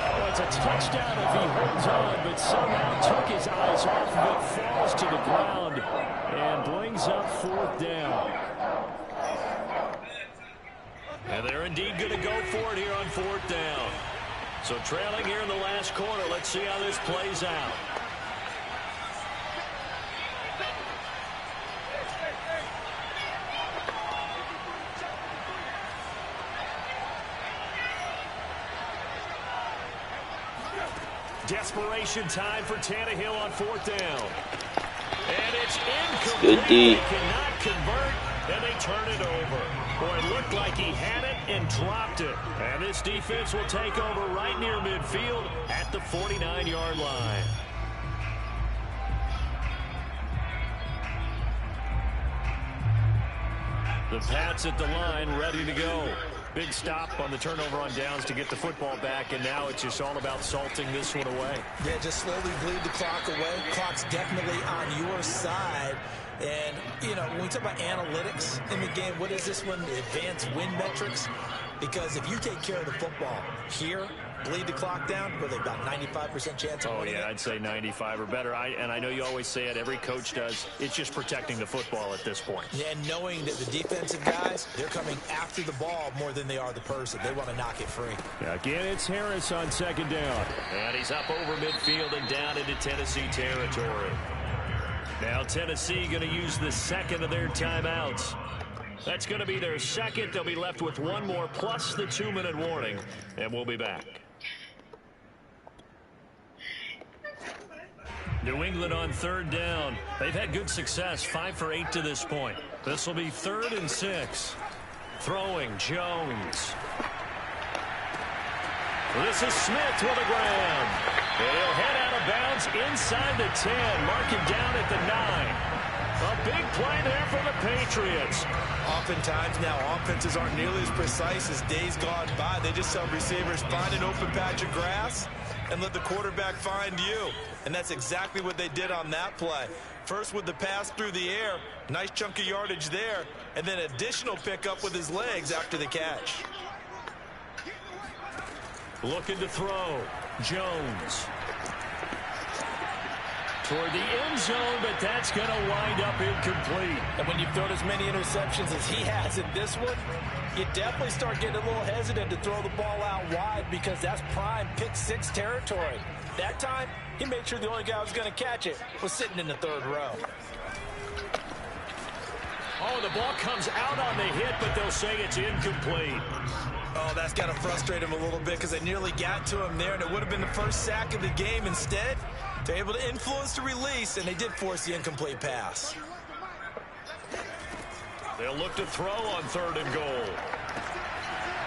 S2: Oh, it's a touchdown if he holds on, but somehow took his eyes off of it, falls to the ground, and brings up 4th down. And they're indeed going to go for it here on 4th down. So trailing here in the last quarter, let's see how this plays out. Desperation time for Tannehill on 4th down. And it's incomplete.
S1: Good D.
S2: They cannot convert, and they turn it over. Boy, it looked like he had it and dropped it. And this defense will take over right near midfield at the 49-yard line. The Pats at the line, ready to go. Big stop on the turnover on downs to get the football back, and now it's just all about salting this one away.
S4: Yeah, just slowly bleed the clock away. Clock's definitely on your side. And, you know, when we talk about analytics in the game, what is this one? Advanced win metrics? Because if you take care of the football here, bleed the clock down, with about 95% chance of winning
S2: yeah,
S4: it?
S2: I'd say 95 or better. And I know you always say it, every coach does. It's just protecting the football at this point.
S4: Yeah, and knowing that the defensive guys, they're coming after the ball more than they are the person. They want to knock it free.
S2: Yeah, again, it's Harris on second down. And he's up over midfield and down into Tennessee territory. Now Tennessee going to use the second of their timeouts. That's going to be their second. They'll be left with one more plus the 2-minute warning. And we'll be back. New England on third down. They've had good success, 5 for 8 to this point. This will be 3rd and 6. Throwing, Jones. This is Smith with a grab. And he'll head out of bounds inside the 10. Mark him down at the 9. A big play there for the Patriots.
S4: Oftentimes now, offenses aren't nearly as precise as days gone by. They just tell receivers, find an open patch of grass and let the quarterback find you. And that's exactly what they did on that play. First with the pass through the air, nice chunk of yardage there, and then additional pickup with his legs after the catch.
S2: Looking to throw, Jones. Toward the end zone, but that's going to wind up incomplete.
S4: And when you've thrown as many interceptions as he has in this one, you definitely start getting a little hesitant to throw the ball out wide because that's prime pick 6 territory. That time, he made sure the only guy who was going to catch it was sitting in the 3rd row.
S2: Oh, the ball comes out on the hit, but they'll say it's incomplete.
S4: Oh, that's got to frustrate him a little bit because they nearly got to him there, and it would have been the first sack of the game. Instead, they're able to influence the release, and they did force the incomplete pass.
S2: They'll look to throw on 3rd and goal.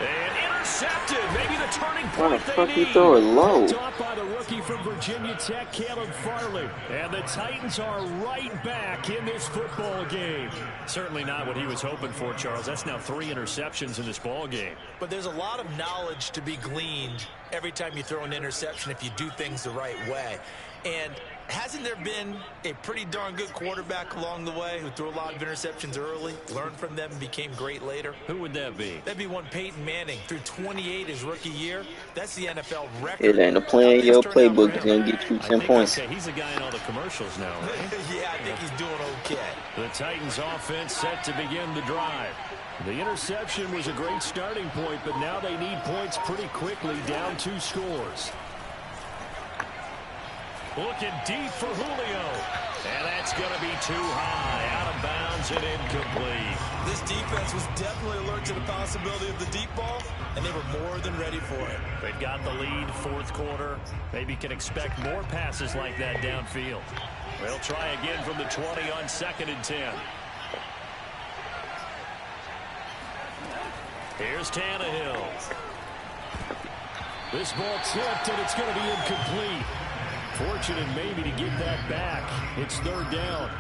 S2: And intercepted. Maybe the turning point they need.
S1: Throw it low.
S2: Picked off by the rookie from Virginia Tech, Caleb Farley. And the Titans are right back in this football game. Certainly not what he was hoping for, Charles. That's now 3 interceptions in this ball game.
S4: But there's a lot of knowledge to be gleaned every time you throw an interception if you do things the right way. And hasn't there been a pretty darn good quarterback along the way who threw a lot of interceptions early, learned from them, and became great later?
S2: Who would that be?
S4: That'd be one Peyton Manning. Through 28 his rookie year. That's the NFL record.
S1: It ain't a play in your playbook that's going to get you 10 points.
S2: He's a guy in all the commercials now, right?
S4: Yeah, I think he's doing okay.
S2: The Titans offense set to begin the drive. The interception was a great starting point, but now they need points pretty quickly, down 2 scores. Looking deep for Julio. And that's going to be too high. Out of bounds and incomplete.
S4: This defense was definitely alert to the possibility of the deep ball, and they were more than ready for it.
S2: They've got the lead, 4th quarter. Maybe can expect more passes like that downfield. They'll try again from the 20 on 2nd and 10. Here's Tannehill. This ball tipped, and it's going to be incomplete. Fortunate maybe to get that back. It's 3rd down.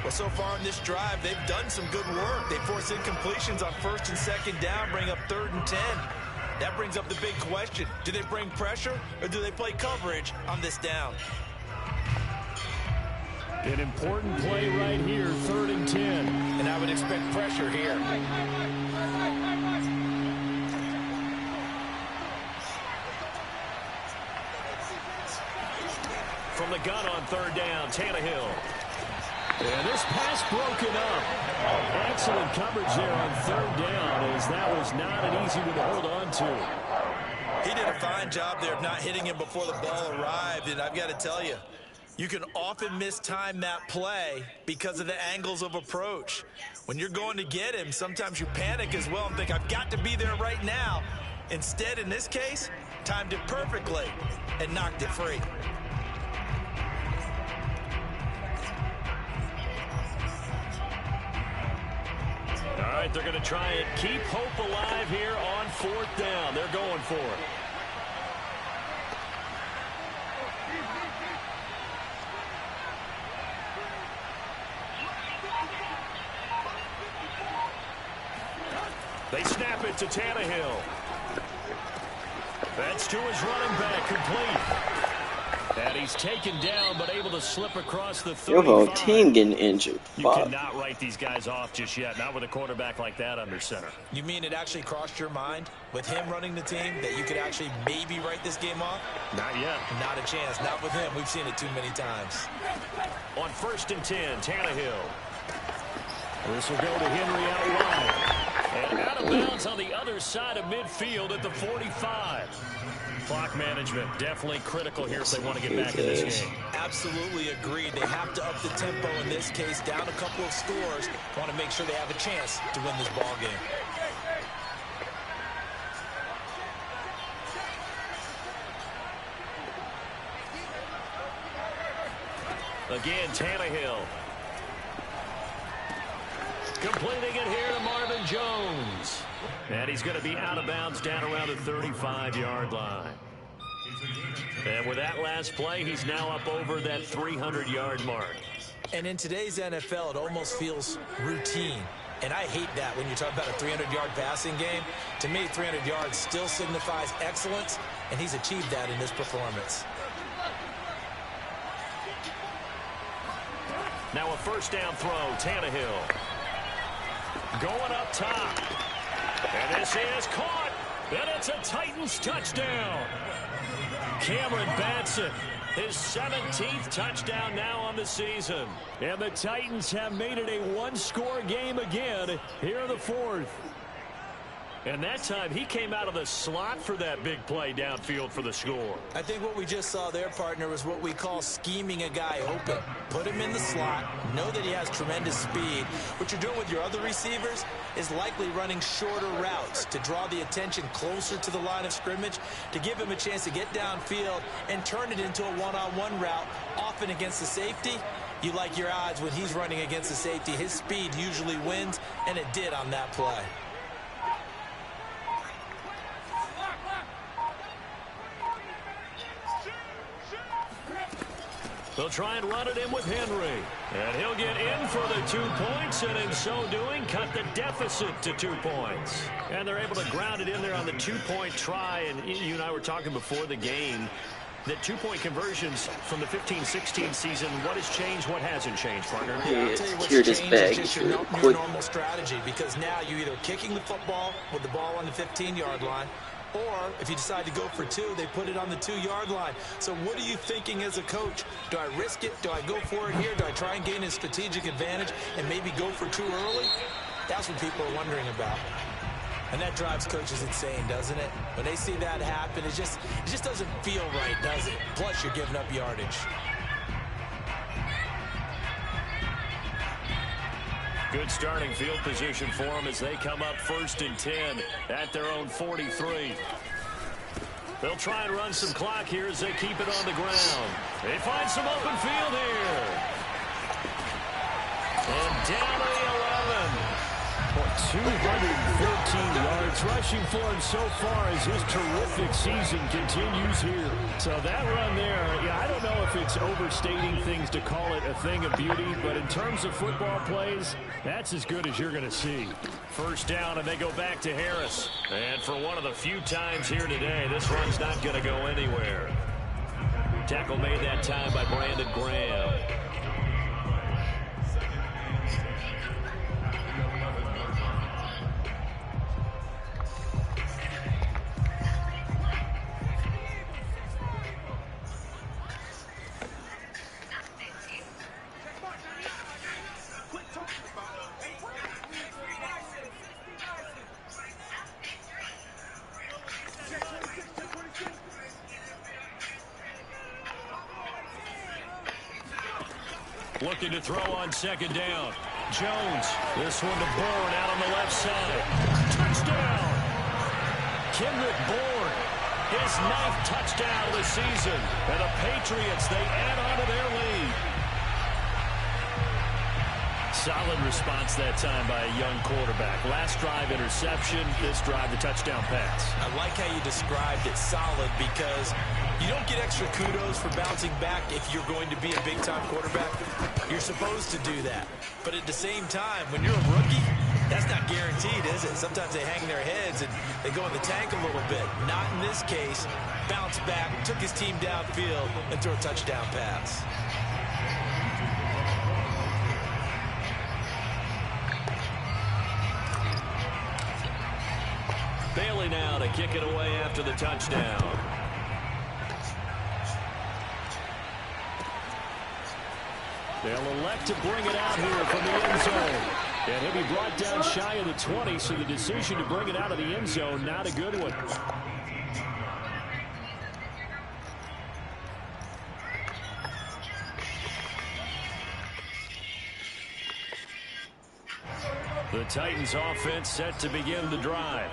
S4: Well, so far in this drive, they've done some good work. They force incompletions on 1st and 2nd down, bring up 3rd and 10. That brings up the big question. Do they bring pressure, or do they play coverage on this down?
S2: An important play right here, 3rd and 10.
S4: And I would expect pressure here.
S2: From the gun on 3rd down, Tannehill. And this pass broken up. Excellent coverage there on 3rd down, as that was not an easy one to hold on to.
S4: He did a fine job there of not hitting him before the ball arrived, and I've got to tell you, you can often mistime that play because of the angles of approach. When you're going to get him, sometimes you panic as well and think, I've got to be there right now. Instead, in this case, timed it perfectly and knocked it free.
S2: All right, they're going to try and keep hope alive here on 4th down. They're going for it. They snap it to Tannehill. That's to his running back, complete. And he's taken down, but able to slip across the 35.
S1: Your whole team getting injured.
S2: You
S1: Fuck.
S2: cannot write these guys off just yet, not with a quarterback like that under center.
S4: You mean it actually crossed your mind with him running the team that you could actually maybe write this game off?
S2: Not yet.
S4: Not a chance. Not with him. We've seen it too many times.
S2: On 1st and 10, Tannehill. This will go to Henry out wide. And out of bounds on the other side of midfield at the 45. Clock management definitely critical here if they want to get back in this game.
S4: Absolutely agreed. They have to up the tempo in this case, down a couple of scores. Want to make sure they have a chance to win this ball game.
S2: Again, Tannehill. Completing it here to Marvin Jones. And he's going to be out of bounds down around the 35-yard line. And with that last play, he's now up over that 300-yard mark.
S4: And in today's NFL, it almost feels routine. And I hate that when you talk about a 300-yard passing game. To me, 300 yards still signifies excellence, and he's achieved that in this performance.
S2: Now a first down throw, Tannehill. Going up top. And this is caught. And it's a Titans touchdown. Cameron Batson, his 17th touchdown now on the season. And the Titans have made it a one-score game again here in the 4th. And that time, he came out of the slot for that big play downfield for the score.
S4: I think what we just saw there, partner, was what we call scheming a guy open. Put him in the slot, know that he has tremendous speed. What you're doing with your other receivers is likely running shorter routes to draw the attention closer to the line of scrimmage, to give him a chance to get downfield and turn it into a one-on-one route, often against the safety. You like your odds when he's running against the safety. His speed usually wins, and it did on that play.
S2: They'll try and run it in with Henry. And he'll get in for the 2 points, and in so doing, cut the deficit to 2 points. And they're able to ground it in there on the 2-point try. And you and I were talking before the game that 2-point conversions from the 15-16 season, what has changed, what hasn't changed, partner?
S4: Yeah, I'll tell you what's changed is just your normal strategy, because now you're either kicking the football with the ball on the 15-yard line, or if you decide to go for 2, they put it on the 2-yard line. So what are you thinking as a coach? Do I risk it? Do I go for it here? Do I try and gain a strategic advantage and maybe go for 2 early? That's what people are wondering about. And that drives coaches insane, doesn't it? When they see that happen, it just doesn't feel right, does it? Plus, you're giving up yardage.
S2: Good starting field position for them as they come up 1st and 10 at their own 43. They'll try and run some clock here as they keep it on the ground. They find some open field here. And down to the 11. 214 yards rushing for him so far as his terrific season continues here. So that run there, yeah, I don't know if it's overstating things to call it a thing of beauty, but in terms of football plays, that's as good as you're going to see. First down, and they go back to Harris. And for one of the few times here today, this run's not going to go anywhere. Tackle made that time by Brandon Graham. Looking to throw on 2nd down. Jones, this one to Bourne out on the left side. Touchdown! Kendrick Bourne, his 9th touchdown of the season. And the Patriots, they add on to their lead. Solid response that time by a young quarterback. Last drive interception, this drive the touchdown pass.
S4: I like how you described it, solid, because you don't get extra kudos for bouncing back if you're going to be a big-time quarterback. You're supposed to do that. But at the same time, when you're a rookie, that's not guaranteed. guaranteed, is it? Sometimes they hang their heads and they go in the tank a little bit. Not in this case. Bounced back, took his team downfield, and threw a touchdown pass.
S2: Bailey now to kick it away after the touchdown. They'll elect to bring it out here from the end zone. And he'll be brought down shy of the 20, so the decision to bring it out of the end zone, not a good one. The Titans offense set to begin the drive.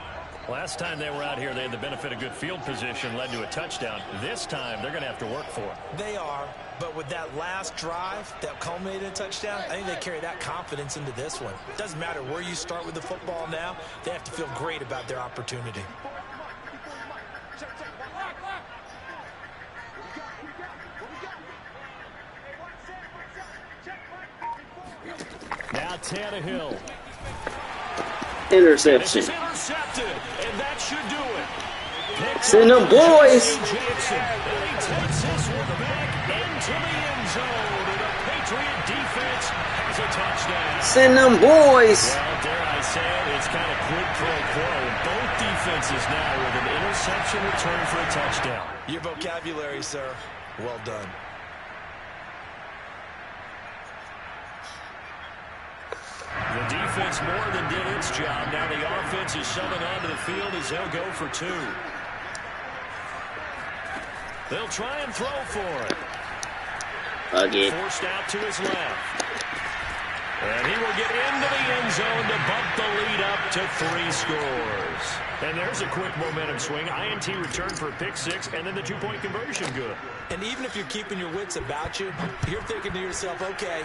S2: Last time they were out here, they had the benefit of good field position, led to a touchdown. This time, they're going to have to work for it.
S4: They are, but with that last drive that culminated in a touchdown, I think they carry that confidence into this one. It doesn't matter where you start with the football now. They have to feel great about their opportunity.
S2: Now Tannehill.
S1: Interception.
S2: Intercepted, and that should do it.
S1: Send them boys.
S2: Jackson, and he takes this one back into the end zone, and the Patriot defense has a touchdown.
S1: Send them boys.
S2: Well, dare I say it, it's kind of quid pro quo. Both defenses now with an interception return for a touchdown.
S4: Your vocabulary, sir. Well done.
S2: The defense more than did its job. Now the offense is shoving onto the field as they'll go for two. They'll try and throw for it.
S1: Again.
S2: Forced out to his left. And he will get into the end zone to bump the lead up to 3 scores. And there's a quick momentum swing. INT return for a pick 6, and then the 2-point conversion good.
S4: And even if you're keeping your wits about you, you're thinking to yourself, okay,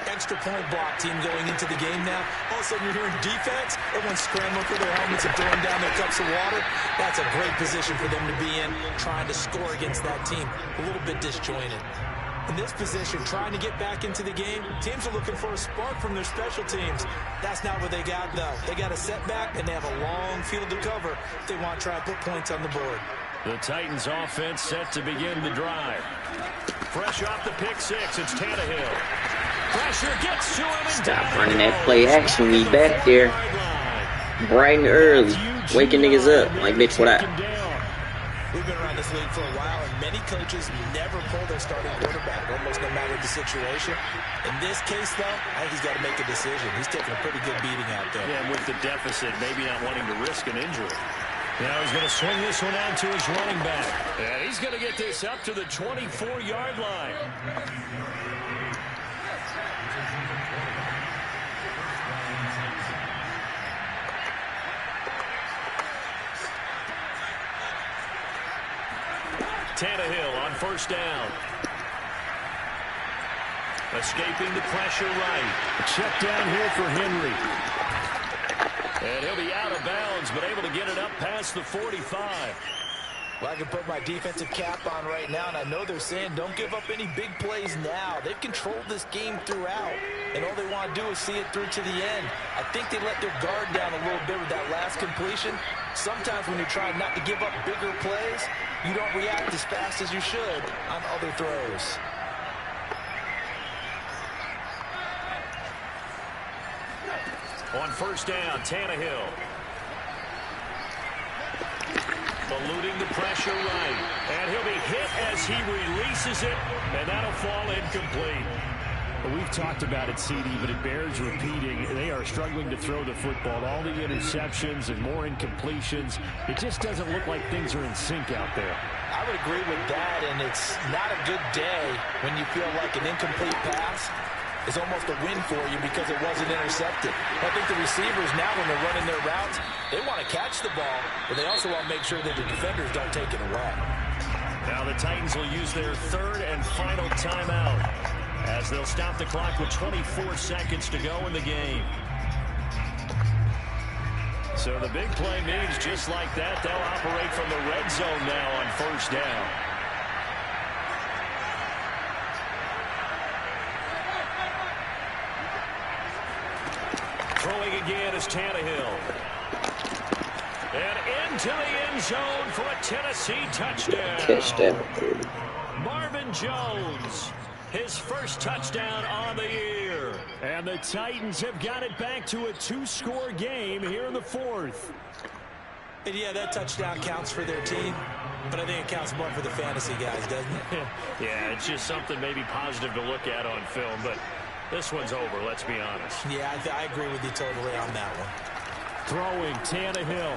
S4: extra point block team going into the game now. All of a sudden you're hearing defense. Everyone's scrambling for their helmets and throwing down their cups of water. That's a great position for them to be in, trying to score against that team. A little bit disjointed. In this position, trying to get back into the game, teams are looking for a spark from their special teams. That's not what they got, though. They got a setback, and they have a long field to cover if they want to try and put points on the board.
S2: The Titans offense set to begin the drive. Fresh off the pick 6, it's Tannehill. Pressure gets to him.
S1: Stop running that play action. We back there. Bright and early. Waking niggas up. Like, bitch, what I...
S4: We've been around this league for a while, and many coaches never pull their starting quarterback, almost no matter the situation. In this case, though, I think he's got to make a decision. He's taking a pretty good beating out there.
S2: Yeah, with the deficit, maybe not wanting to risk an injury. Now he's going to swing this one out to his running back. And he's going to get this up to the 24-yard line. Tannehill on first down. Escaping the pressure right. A check down here for Henry. And he'll be out of bounds, but able to get it up past the 45.
S4: Well, I can put my defensive cap on right now, and I know they're saying don't give up any big plays now. They've controlled this game throughout, and all they want to do is see it through to the end. I think they let their guard down a little bit with that last completion. Sometimes when you're trying not to give up bigger plays, you don't react as fast as you should on other throws.
S2: On first down, Tannehill. Eluding the pressure right. And he'll be hit as he releases it, and that'll fall incomplete.
S5: We've talked about it, CD, but it bears repeating. They are struggling to throw the football. All the interceptions and more incompletions. It just doesn't look like things are in sync out there.
S4: I would agree with that, and it's not a good day when you feel like an incomplete pass is almost a win for you because it wasn't intercepted. I think the receivers now, when they're running their routes, they want to catch the ball, but they also want to make sure that the defenders don't take it away.
S2: Now the Titans will use their third and final timeout as they'll stop the clock with 24 seconds to go in the game. So the big play means just like that, they'll operate from the red zone now on first down. Throwing again it is Tannehill. And into the end zone for a Tennessee touchdown.
S1: Catch that.
S2: Marvin Jones, his first touchdown on the year.
S5: And the Titans have got it back to a 2-score game here in the fourth.
S4: And yeah, that touchdown counts for their team, but I think it counts more for the fantasy guys, doesn't it?
S2: Yeah, it's just something maybe positive to look at on film, but this one's over, let's be honest.
S4: Yeah, I agree with you totally on that one.
S5: Throwing Tannehill.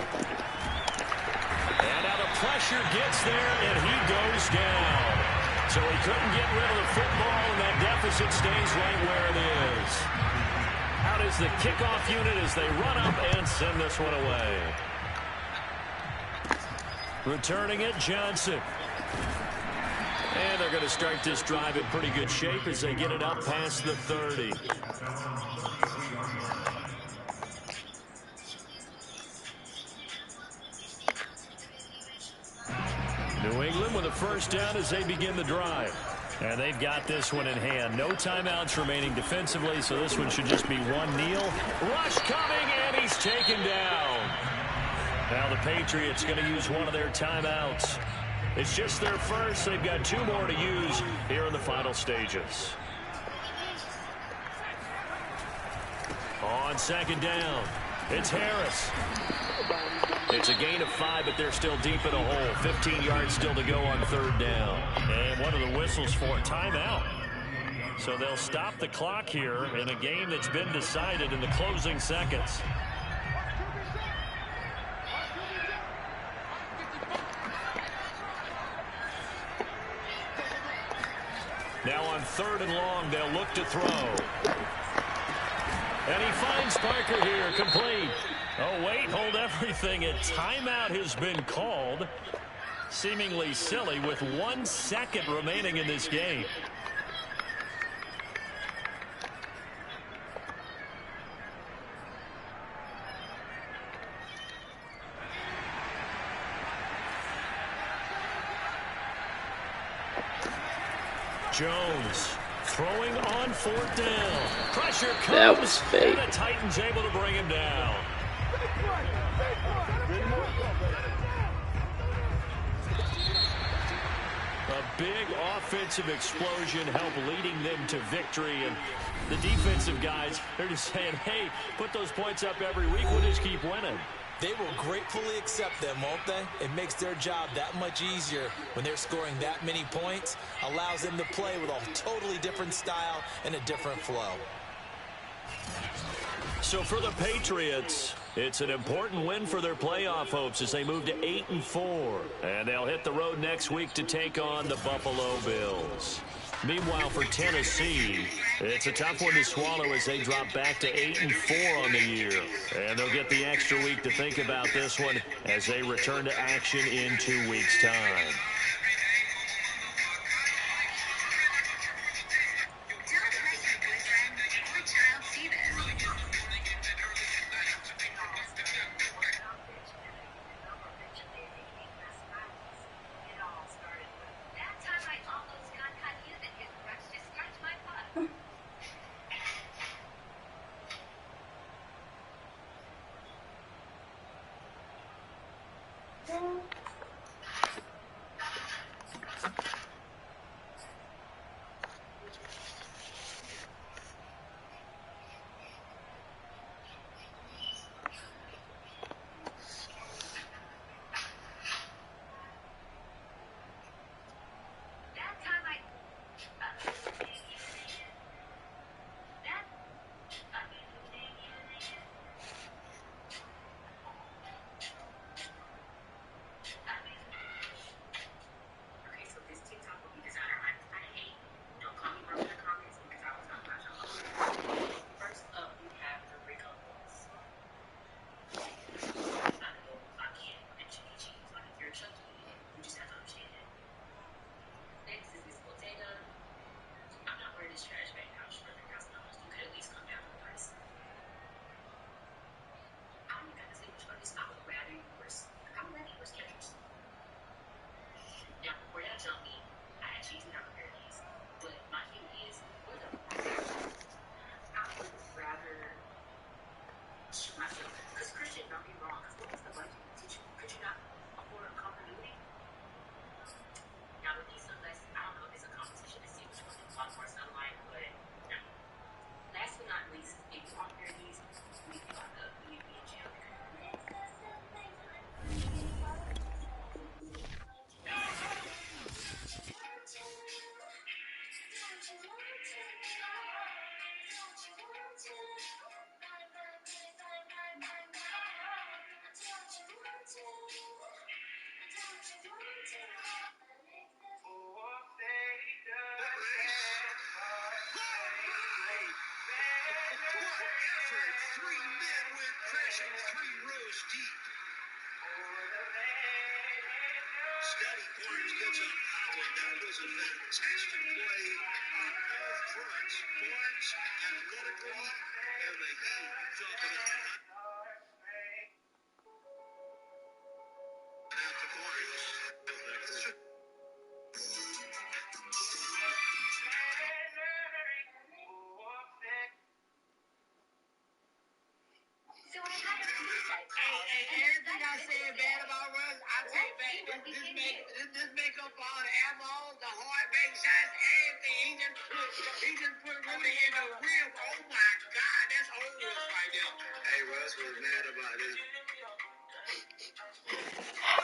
S2: And now the pressure gets there, and he goes down. So he couldn't get rid of the football, and that deficit stays right where it is. Out is the kickoff unit as they run up and send this one away. Returning it, Johnson. And they're going to start this drive in pretty good shape as they get it up past the 30. New England with a first down as they begin the drive. And they've got this one in hand. No timeouts remaining defensively, so this one should just be one kneel. Rush coming, and he's taken down. Now the Patriots going to use one of their timeouts. It's just their first. They've got 2 more to use here in the final stages. On second down, it's Harris. It's a gain of 5, but they're still deep in a hole. 15 yards still to go on third down. And what are the whistles for? Timeout. So they'll stop the clock here in a game that's been decided in the closing seconds. Now on third and long, they'll look to throw. And he finds Parker here, complete. Oh, wait, hold everything. A timeout has been called. Seemingly silly with 1 second remaining in this game. Jones throwing on fourth down. Pressure comes.
S1: That was fake.
S2: And the Titans able to bring him down. A big offensive explosion helped leading them to victory. And the defensive guys, they're just saying, hey, put those points up every week. We'll just keep winning.
S4: They will gratefully accept them, won't they? It makes their job that much easier when they're scoring that many points. Allows them to play with a totally different style and a different flow.
S2: So for the Patriots, it's an important win for their playoff hopes as they move to 8-4. And they'll hit the road next week to take on the Buffalo Bills. Meanwhile, for Tennessee, it's a tough one to swallow as they drop back to 8-4 on the year. And they'll get the extra week to think about this one as they return to action in 2 weeks' time.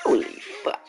S1: Holy fuck.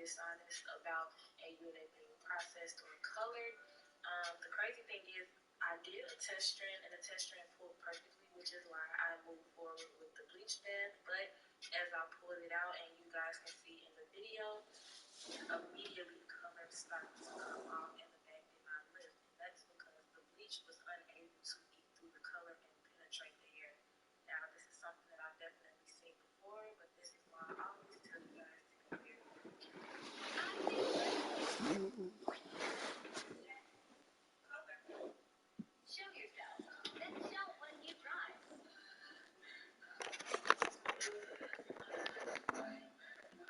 S6: Dishonest about a unit being processed or colored. The crazy thing is I did a test strand, and the test strand pulled perfectly, which is why I moved forward with the bleach bath. But as I pulled it out, and you guys can see in the video, immediately